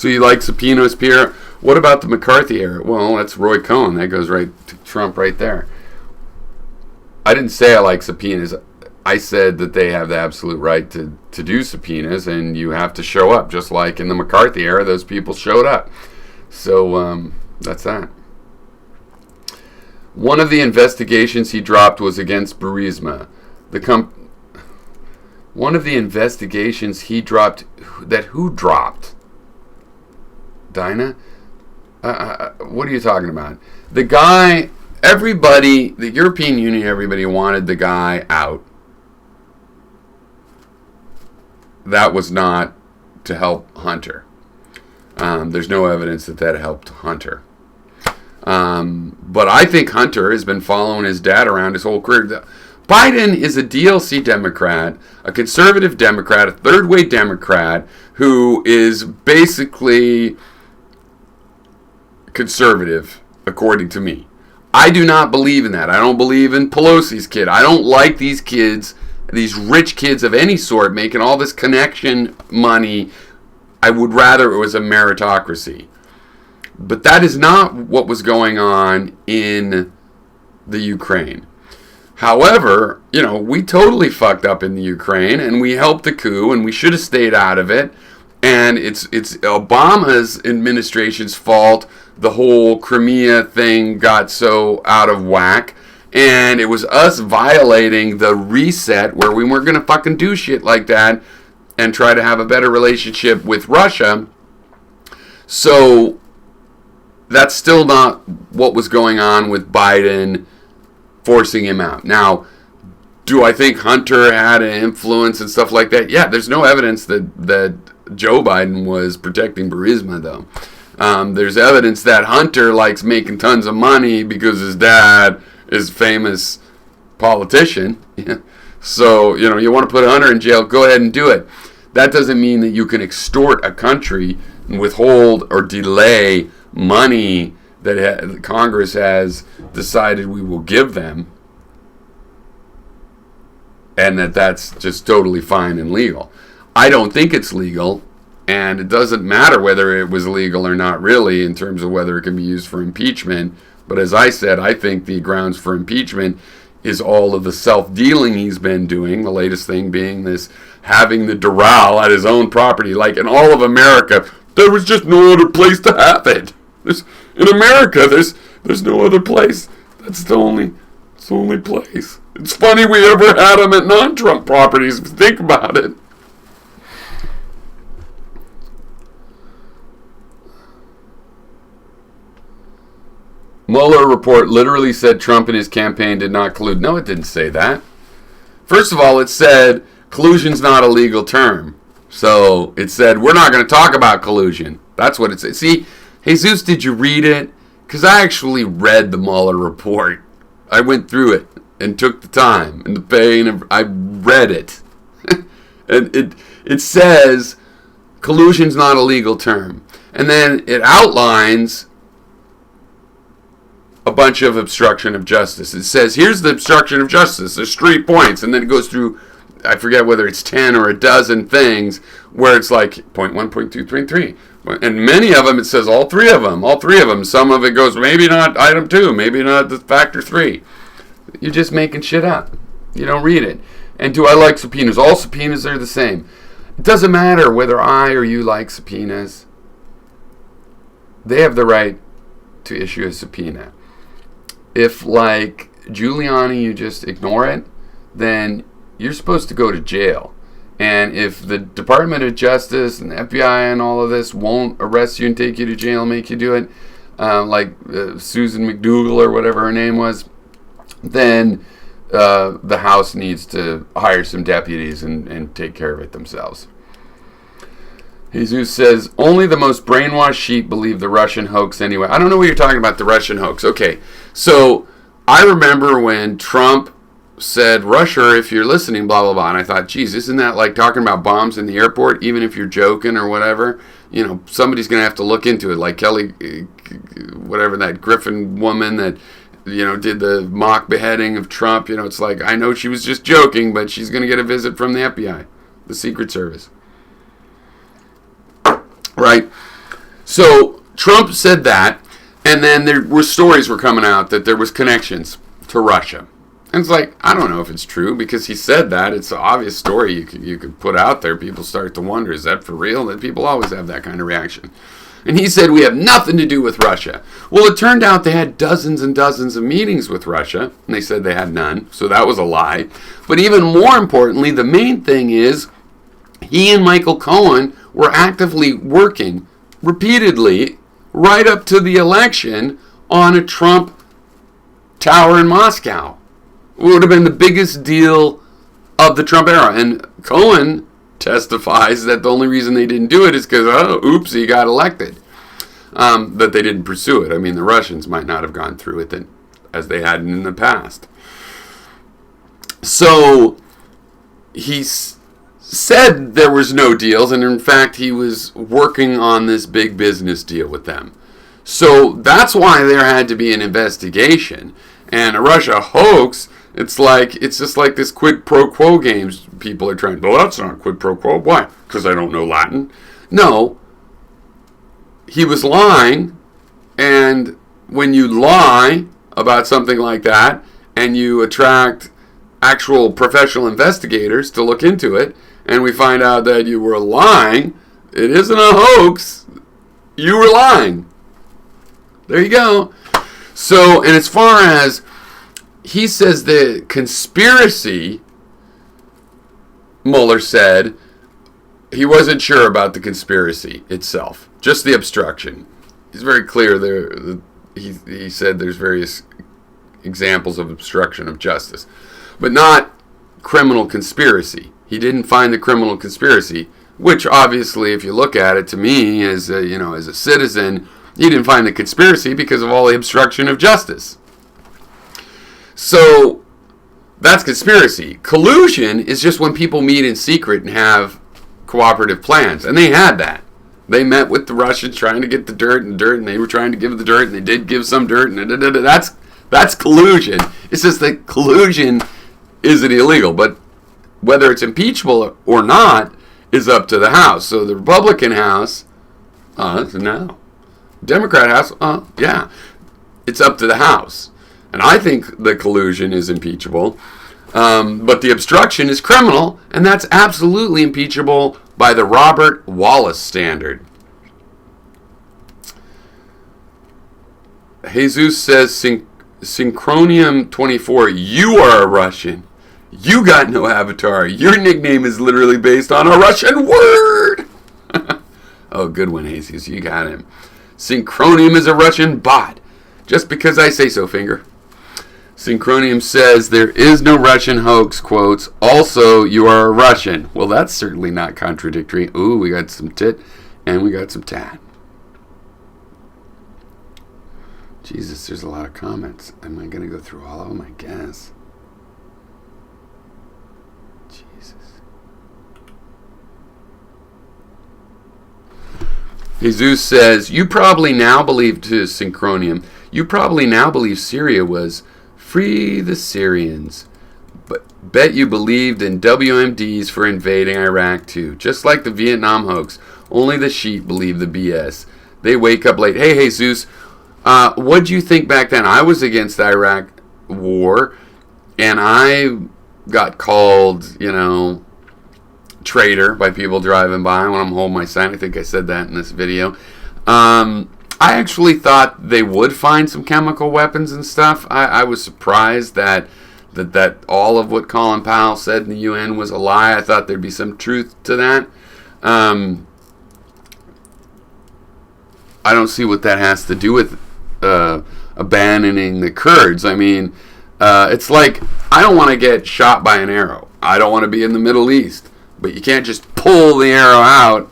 So you like subpoenas, Pierre? What about the McCarthy era? Well, that's Roy Cohn. That goes right to Trump right there. I didn't say I like subpoenas. I said that they have the absolute right to do subpoenas, and you have to show up, just like in the McCarthy era, those people showed up. So that's that. One of the investigations he dropped was against Burisma. One of the investigations he dropped, that who dropped? Dinah? What are you talking about? The guy, everybody, the European Union, everybody wanted the guy out. That was not to help Hunter. There's no evidence that helped Hunter. But I think Hunter has been following his dad around his whole career. Biden is a DLC Democrat, a conservative Democrat, a third-way Democrat who is basically conservative, according to me. I do not believe in that. I don't believe in Pelosi's kid. I don't like these kids, these rich kids of any sort, making all this connection money. I would rather it was a meritocracy. But that is not what was going on in the Ukraine. However, we totally fucked up in the Ukraine, and we helped the coup, and we should have stayed out of it. And it's Obama's administration's fault the whole Crimea thing got so out of whack. And it was us violating the reset where we weren't going to fucking do shit like that and try to have a better relationship with Russia. So that's still not what was going on with Biden forcing him out. Now, do I think Hunter had an influence and stuff like that? Yeah, there's no evidence that Joe Biden was protecting Burisma, though. There's evidence that Hunter likes making tons of money because his dad is a famous politician. So, you want to put Hunter in jail, go ahead and do it. That doesn't mean that you can extort a country and withhold or delay money that Congress has decided we will give them, and that's just totally fine and legal. I don't think it's legal, and it doesn't matter whether it was legal or not really in terms of whether it can be used for impeachment. But as I said, I think the grounds for impeachment is all of the self-dealing he's been doing, the latest thing being this having the Doral at his own property. Like in all of America, there was just no other place to have it. In America, there's no other place. It's the only place. It's funny we ever had them at non-Trump properties, if you think about it. Mueller report literally said Trump and his campaign did not collude. No, it didn't say that. First of all, it said collusion's not a legal term. So it said we're not going to talk about collusion. That's what it said. See, Jesus, did you read it? Because I actually read the Mueller report. I went through it and took the time and the pain. And I read it. And it says collusion's not a legal term. And then it outlines a bunch of obstruction of justice. It says, here's the obstruction of justice. There's 3 points. And then it goes through, I forget whether it's 10 or a dozen things, where it's like point 1, point 2, 3, and 3. And many of them, it says all three of them. Some of it goes, maybe not item 2, maybe not the factor 3. You're just making shit up. You don't read it. And do I like subpoenas? All subpoenas are the same. It doesn't matter whether I or you like subpoenas. They have the right to issue a subpoena. If, like Giuliani, you just ignore it, then you're supposed to go to jail. And if the Department of Justice and the FBI and all of this won't arrest you and take you to jail, make you do it, like Susan McDougal or whatever her name was, then the House needs to hire some deputies and take care of it themselves. Jesus says, only the most brainwashed sheep believe the Russian hoax anyway. I don't know what you're talking about, the Russian hoax. Okay, so I remember when Trump said, Russia, if you're listening, blah, blah, blah. And I thought, geez, isn't that like talking about bombs in the airport, even if you're joking or whatever? Somebody's going to have to look into it. Like Kelly, whatever, that Griffin woman that, did the mock beheading of Trump. It's like, I know she was just joking, but she's going to get a visit from the FBI, the Secret Service. Right? So Trump said that, and then there were stories were coming out that there was connections to Russia. And it's like, I don't know if it's true, because he said that. It's an obvious story you could put out there. People start to wonder, is that for real? And people always have that kind of reaction. And he said, we have nothing to do with Russia. Well, it turned out they had dozens and dozens of meetings with Russia, and they said they had none, so that was a lie. But even more importantly, the main thing is, he and Michael Cohen were actively working repeatedly right up to the election on a Trump tower in Moscow. It would have been the biggest deal of the Trump era. And Cohen testifies that the only reason they didn't do it is because, oops, he got elected. That they didn't pursue it. I mean, the Russians might not have gone through with it as they had in the past. So he said there was no deals, and in fact he was working on this big business deal with them. So that's why there had to be an investigation. And a Russia hoax, it's just like this quid pro quo games people are trying. Well, that's not quid pro quo. Why? Because I don't know Latin. No. He was lying, and when you lie about something like that, and you attract actual professional investigators to look into it, and we find out that you were lying, it isn't a hoax. You were lying. There you go. So, and as far as he says the conspiracy, Mueller said he wasn't sure about the conspiracy itself, just the obstruction. He's very clear there. He said there's various examples of obstruction of justice, but not criminal conspiracy. He didn't find the criminal conspiracy, which obviously, if you look at it, to me as a citizen, he didn't find the conspiracy because of all the obstruction of justice. So that's conspiracy. Collusion is just when people meet in secret and have cooperative plans, and they had that. They met with the Russians trying to get the dirt, and they were trying to give the dirt, and they did give some dirt, and that's collusion. It's just that collusion isn't illegal, but whether it's impeachable or not is up to the House. So the Republican House, no. Democrat House, yeah. It's up to the House. And I think the collusion is impeachable. But the obstruction is criminal, and that's absolutely impeachable by the Robert Wallace standard. Jesus says, Synchronium 24, you are a Russian. You got no avatar. Your nickname is literally based on a Russian word. Oh, good one, Jesus. You got him. Synchronium is a Russian bot. Just because I say so, finger. Synchronium says, there is no Russian hoax, quotes, also, you are a Russian. Well, that's certainly not contradictory. Ooh, we got some tit and we got some tat. Jesus, there's a lot of comments. Am I going to go through all of them? I guess. Jesus. Jesus says, you probably now believe, to Synchronium, you probably now believe Syria was free the Syrians. But bet you believed in WMDs for invading Iraq too. Just like the Vietnam hoax. Only the sheep believe the BS. They wake up late. Hey, Jesus, what'd you think back then? I was against the Iraq war, and I got called, traitor by people driving by when I'm holding my sign. I think I said that in this video. I actually thought they would find some chemical weapons and stuff. I was surprised that all of what Colin Powell said in the UN was a lie. I thought there'd be some truth to that. I don't see what that has to do with abandoning the Kurds. I mean, it's like, I don't want to get shot by an arrow. I don't want to be in the Middle East. But you can't just pull the arrow out.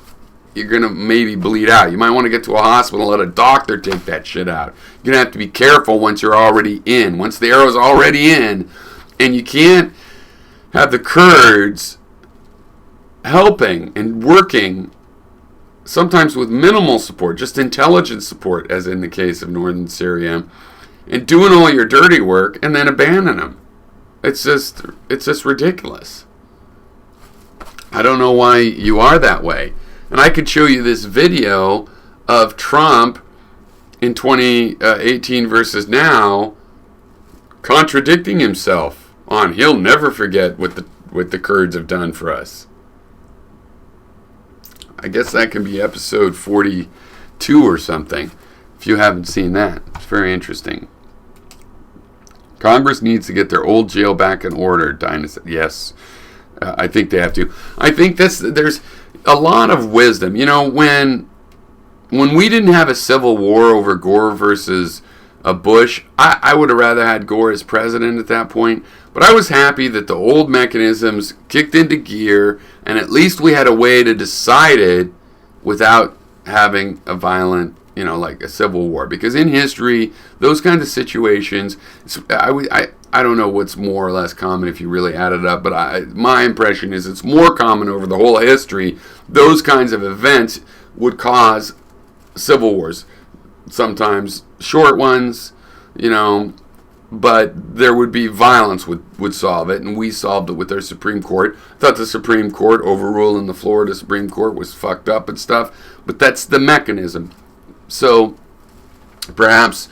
You're going to maybe bleed out. You might want to get to a hospital and let a doctor take that shit out. You're going to have to be careful once you're already in. Once the arrow's already in, and you can't have the Kurds helping and working, sometimes with minimal support, just intelligence support, as in the case of northern Syria, and doing all your dirty work and then abandon them. It's just ridiculous. I don't know why you are that way. And I could show you this video of Trump in 2018 versus now contradicting himself on he'll never forget what the Kurds have done for us. I guess that can be episode 42 or something, if you haven't seen that. It's very interesting. Congress needs to get their old jail back in order, Dinah said. Yes, I think they have to. I think there's a lot of wisdom. You know, when we didn't have a civil war over Gore versus Bush, I would have rather had Gore as president at that point. But I was happy that the old mechanisms kicked into gear, and at least we had a way to decide it without having a violent, like a civil war. Because in history, those kinds of situations, I don't know what's more or less common if you really add it up, but my impression is it's more common over the whole history. Those kinds of events would cause civil wars. Sometimes short ones, but there would be violence would solve it, and we solved it with our Supreme Court. I thought the Supreme Court overruling the Florida Supreme Court was fucked up and stuff, but that's the mechanism. So perhaps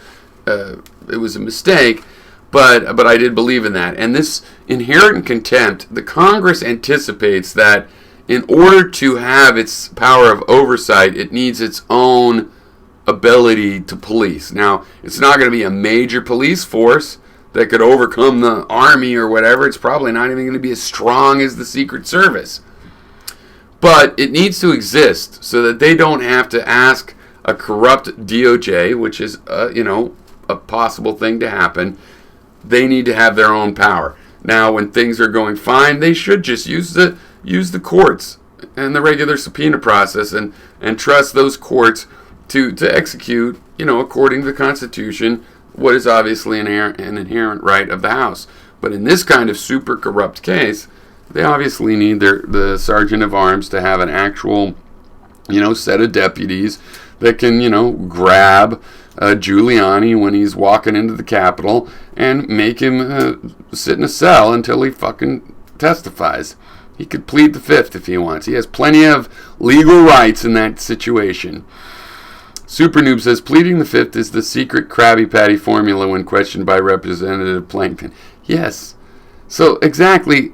it was a mistake, but I did believe in that. And this inherent contempt, the Congress anticipates that in order to have its power of oversight, it needs its own ability to police. Now, it's not going to be a major police force that could overcome the army or whatever. It's probably not even going to be as strong as the Secret Service. But it needs to exist so that they don't have to ask a corrupt DOJ, which is, a possible thing to happen. They need to have their own power. Now, when things are going fine, they should just use the courts and the regular subpoena process and trust those courts to execute, according to the Constitution, what is obviously an inherent right of the House. But in this kind of super corrupt case, they obviously need the Sergeant of Arms to have an actual, set of deputies that can, grab Giuliani when he's walking into the Capitol and make him sit in a cell until he fucking testifies. He could plead the fifth if he wants. He has plenty of legal rights in that situation. Super Noob says, pleading the fifth is the secret Krabby Patty formula when questioned by Representative Plankton. Yes. So exactly,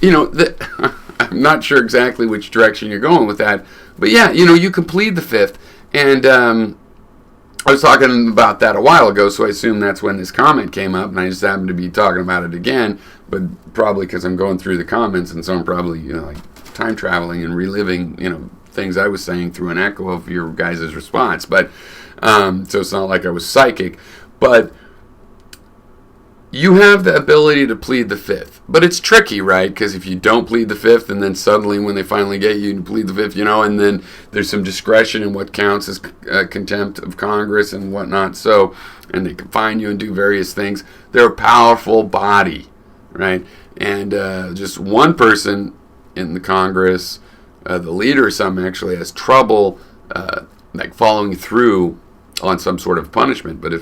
I'm not sure exactly which direction you're going with that. But yeah, you can plead the fifth. And I was talking about that a while ago, so I assume that's when this comment came up, and I just happened to be talking about it again, but probably because I'm going through the comments, and so I'm probably, time traveling and reliving, things I was saying through an echo of your guys' response. But so it's not like I was psychic, but you have the ability to plead the fifth. But it's tricky, right? Because if you don't plead the fifth, and then suddenly when they finally get you, you plead the fifth, and then there's some discretion in what counts as contempt of Congress and whatnot. So, and they can fine you and do various things. They're a powerful body, right? And just one person in the Congress, the leader or something, actually has trouble following through on some sort of punishment. But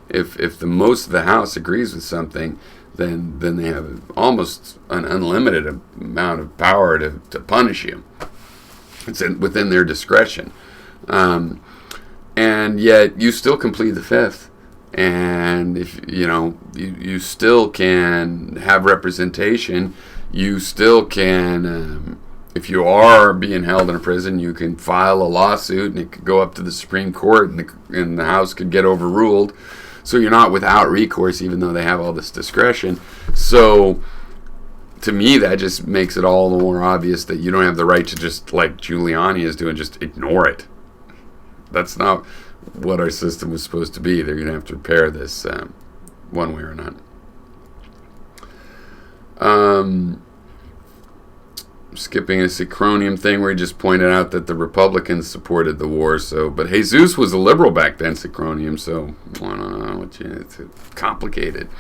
if the most of the House agrees with something, then they have almost an unlimited amount of power to punish you. It's within their discretion. And yet you still complete the fifth. And if, you still can have representation. You still can, if you are being held in a prison, you can file a lawsuit and it could go up to the Supreme Court and the House could get overruled. So you're not without recourse, even though they have all this discretion. So to me, that just makes it all the more obvious that you don't have the right to just, like Giuliani is doing, just ignore it. That's not what our system was supposed to be. They're going to have to repair this one way or another. Skipping a Synchronium thing where he just pointed out that the Republicans supported the war. But Jesus was a liberal back then, Synchronium, so I don't know, it's complicated.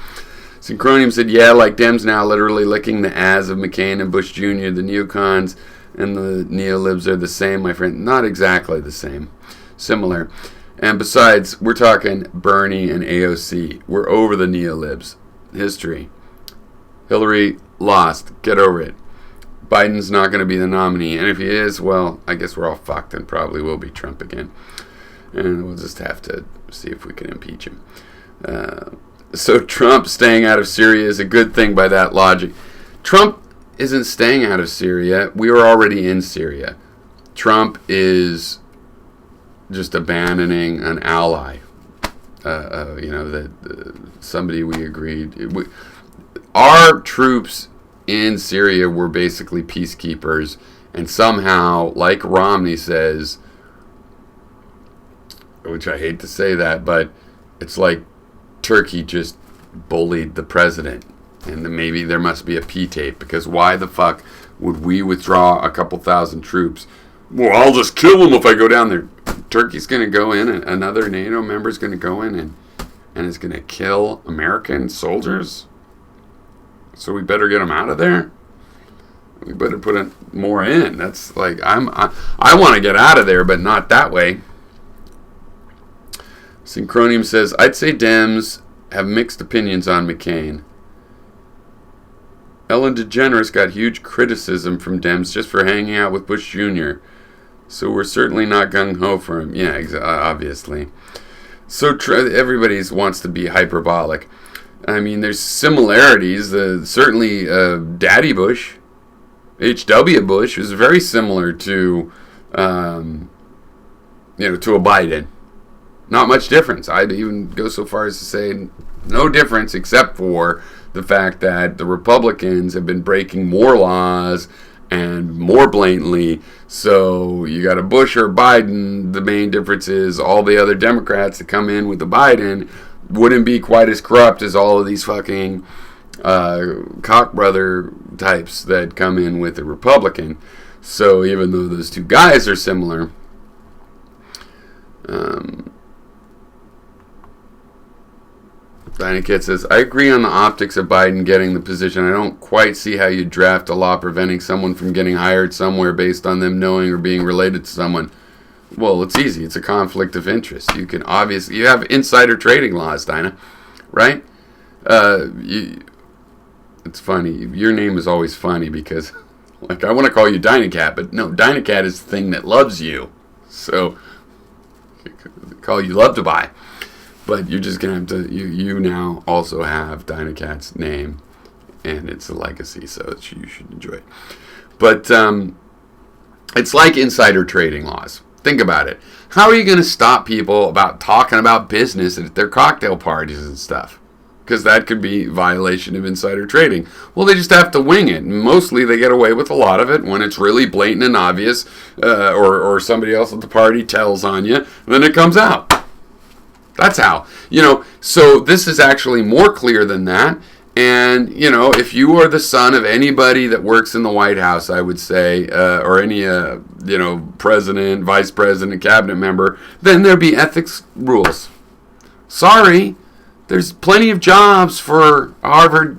Synchronium said, yeah, like Dems now literally licking the ass of McCain and Bush Jr. The neocons and the neolibs are the same, my friend. Not exactly the same. Similar. And besides, we're talking Bernie and AOC. We're over the neolibs. History. Hillary lost. Get over it. Biden's not going to be the nominee. And if he is, well, I guess we're all fucked and probably will be Trump again. and we'll just have to see if we can impeach him. So Trump staying out of Syria is a good thing by that logic. Trump isn't staying out of Syria. We were already in Syria. Trump is just abandoning an ally. Somebody we agreed. Our troops in Syria were basically peacekeepers, and somehow, like Romney says, which I hate to say that, but it's like Turkey just bullied the president, and then maybe there must be a P-tape, because why the fuck would we withdraw a couple thousand troops? Well, I'll just kill them if I go down there. Turkey's going to go in, and another NATO member's going to go in and is going to kill American soldiers? So we better get them out of there? We better put more in. That's like, I want to get out of there, but not that way. Synchronium says, I'd say Dems have mixed opinions on McCain. Ellen DeGeneres got huge criticism from Dems just for hanging out with Bush Jr., so we're certainly not gung-ho for him. Yeah, obviously. So everybody wants to be hyperbolic. I mean, there's similarities. Certainly, Daddy Bush, H.W. Bush, was very similar to a Biden. Not much difference. I'd even go so far as to say no difference, except for the fact that the Republicans have been breaking more laws and more blatantly. So you got a Bush or Biden. The main difference is all the other Democrats that come in with the Biden wouldn't be quite as corrupt as all of these fucking cock brother types that come in with the Republican. So even though those two guys are similar, Dynacat says, I agree on the optics of Biden getting the position. I don't quite see how you draft a law preventing someone from getting hired somewhere based on them knowing or being related to someone. Well, it's easy. It's a conflict of interest. You have insider trading laws, Dinah, right? It's funny. Your name is always funny because, like, I want to call you Dynacat, but no, Dynacat is the thing that loves you. So, call you Love to Buy. But you're just going to have to, you now also have Dynacat's name, and it's a legacy, so you should enjoy it. But it's like insider trading laws. Think about it. How are you going to stop people about talking about business at their cocktail parties and stuff? Because that could be violation of insider trading. Well, they just have to wing it. Mostly they get away with a lot of it when it's really blatant and obvious, or somebody else at the party tells on you, and then it comes out. That's how. So this is actually more clear than that. And, if you are the son of anybody that works in the White House, I would say, or any, president, vice president, cabinet member, then there'd be ethics rules. Sorry, there's plenty of jobs for Harvard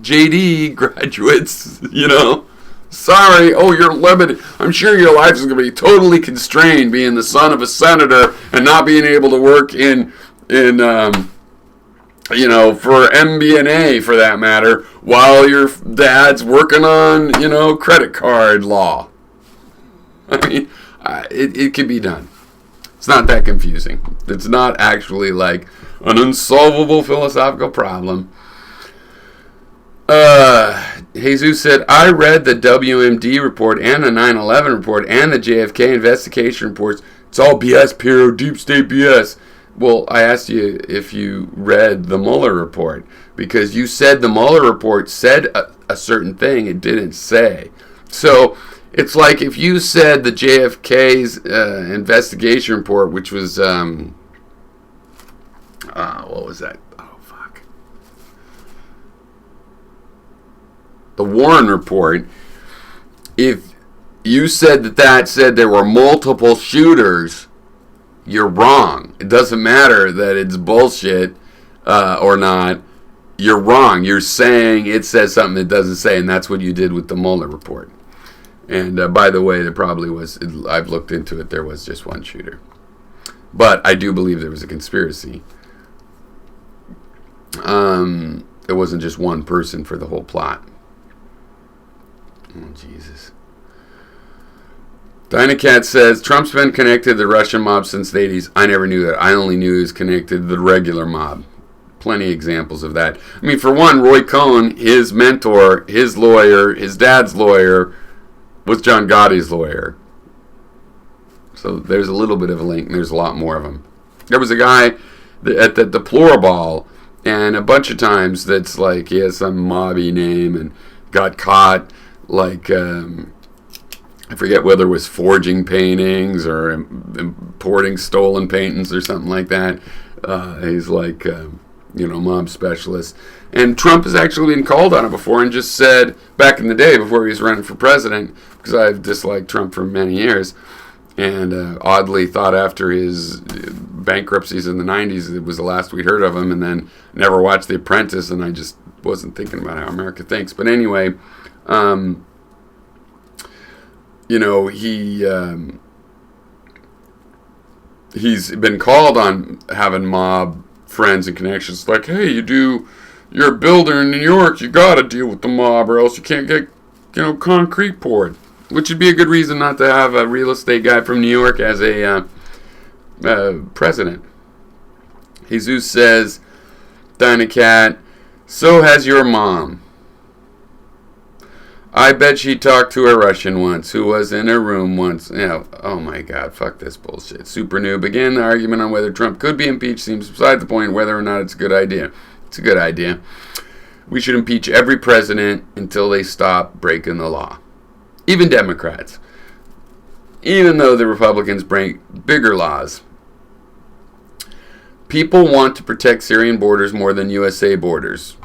JD graduates, Sorry, you're limited. I'm sure your life is going to be totally constrained being the son of a senator and not being able to work for MBNA for that matter, while your dad's working on, credit card law. I mean, it can be done. It's not that confusing. It's not actually like an unsolvable philosophical problem. Jesus said, I read the WMD report and the 9/11 report and the JFK investigation reports. It's all BS, Piro, deep state BS. Well, I asked you if you read the Mueller report, because you said the Mueller report said a certain thing it didn't say. So it's like if you said the JFK's investigation report, which was, what was that? The Warren report, if you said that said there were multiple shooters, you're wrong. It doesn't matter that it's bullshit or not. You're wrong. You're saying it says something it doesn't say, and that's what you did with the Mueller report. And by the way, there probably was, I've looked into it, there was just one shooter. But I do believe there was a conspiracy. It wasn't just one person for the whole plot. Oh, Jesus. Dynacat says, Trump's been connected to the Russian mob since the 80s. I never knew that. I only knew he was connected to the regular mob. Plenty of examples of that. I mean, for one, Roy Cohn, his mentor, his lawyer, his dad's lawyer, was John Gotti's lawyer. So there's a little bit of a link, and there's a lot more of them. There was a guy at the Deplorable, and a bunch of times that's like he has some mobby name and got caught, like... I forget whether it was forging paintings or importing stolen paintings or something like that. He's like, mob specialist. And Trump has actually been called on it before and just said, back in the day before he was running for president, because I've disliked Trump for many years, and oddly thought after his bankruptcies in the 90s it was the last we'd heard of him, and then never watched The Apprentice, and I just wasn't thinking about how America thinks. But anyway... he's been called on having mob friends and connections. Like, hey, you're a builder in New York, you gotta deal with the mob or else you can't get, concrete poured. Which would be a good reason not to have a real estate guy from New York as a president. Jesus says, Dynacat, so has your mom. I bet she talked to a Russian once who was in her room once. Oh my God, fuck this bullshit. Super Noob. Again, the argument on whether Trump could be impeached seems beside the point, whether or not it's a good idea. It's a good idea. We should impeach every president until they stop breaking the law. Even Democrats. Even though the Republicans break bigger laws. People want to protect Syrian borders more than USA borders.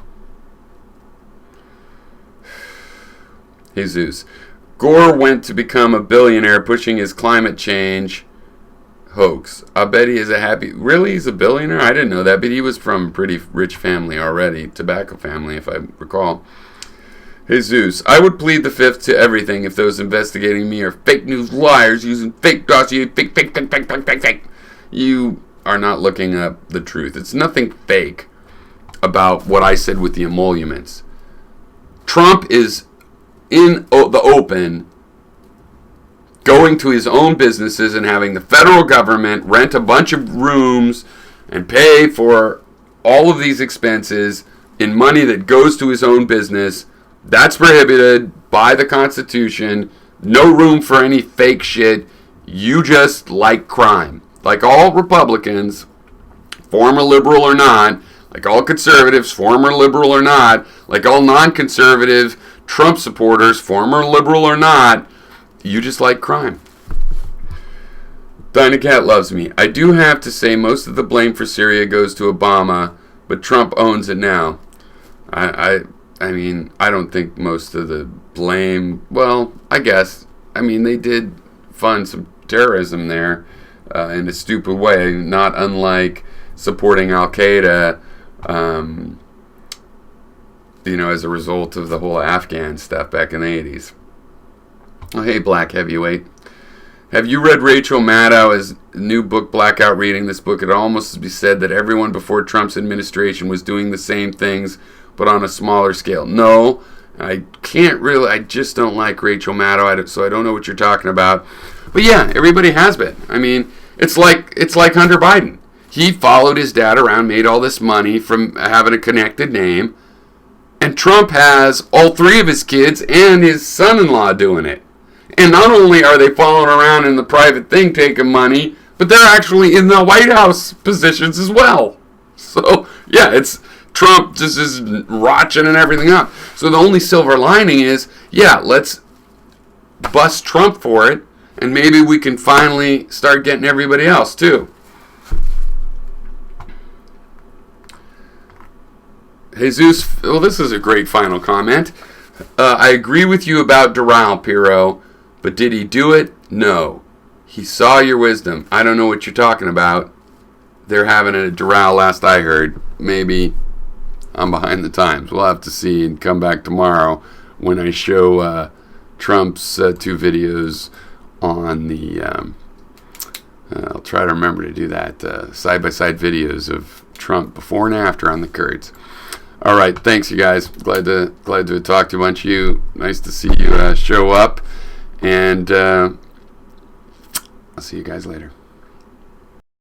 Jesus. Gore went to become a billionaire pushing his climate change hoax. I bet he is a happy... Really? He's a billionaire? I didn't know that, but he was from a pretty rich family already. Tobacco family, if I recall. Jesus. I would plead the fifth to everything if those investigating me are fake news liars using fake dossier, fake. You are not looking up the truth. It's nothing fake about what I said with the emoluments. Trump is... in the open, going to his own businesses and having the federal government rent a bunch of rooms and pay for all of these expenses in money that goes to his own business. That's prohibited by the Constitution. No room for any fake shit. You just like crime. Like all Republicans, former liberal or not, like all conservatives, former liberal or not, like all non-conservative Trump supporters, former liberal or not, you just like crime. Dynacat loves me. I do have to say most of the blame for Syria goes to Obama, but Trump owns it now. I mean, I don't think most of the blame, well, I guess. I mean, they did fund some terrorism there in a stupid way, not unlike supporting Al-Qaeda, as a result of the whole Afghan stuff back in the 80s. Oh, hey, Black Heavyweight. Have you read Rachel Maddow's new book, Blackout? Reading this book, it almost be said that everyone before Trump's administration was doing the same things, but on a smaller scale. No, I just don't like Rachel Maddow, so I don't know what you're talking about. But yeah, everybody has been. I mean, it's like Hunter Biden. He followed his dad around, made all this money from having a connected name, and Trump has all three of his kids and his son-in-law doing it. And not only are they following around in the private thing taking money, but they're actually in the White House positions as well. So, yeah, it's Trump just is rotching and everything up. So the only silver lining is, yeah, let's bust Trump for it, and maybe we can finally start getting everybody else, too. Jesus, well, this is a great final comment. I agree with you about Doral, Piro, but did he do it? No. He saw your wisdom. I don't know what you're talking about. They're having a Doral last I heard. Maybe I'm behind the times. We'll have to see and come back tomorrow when I show Trump's two videos on the... I'll try to remember to do that. Side-by-side videos of Trump before and after on the Kurds. All right, thanks, you guys. Glad to talk to a bunch of you. Nice to see you show up. And I'll see you guys later.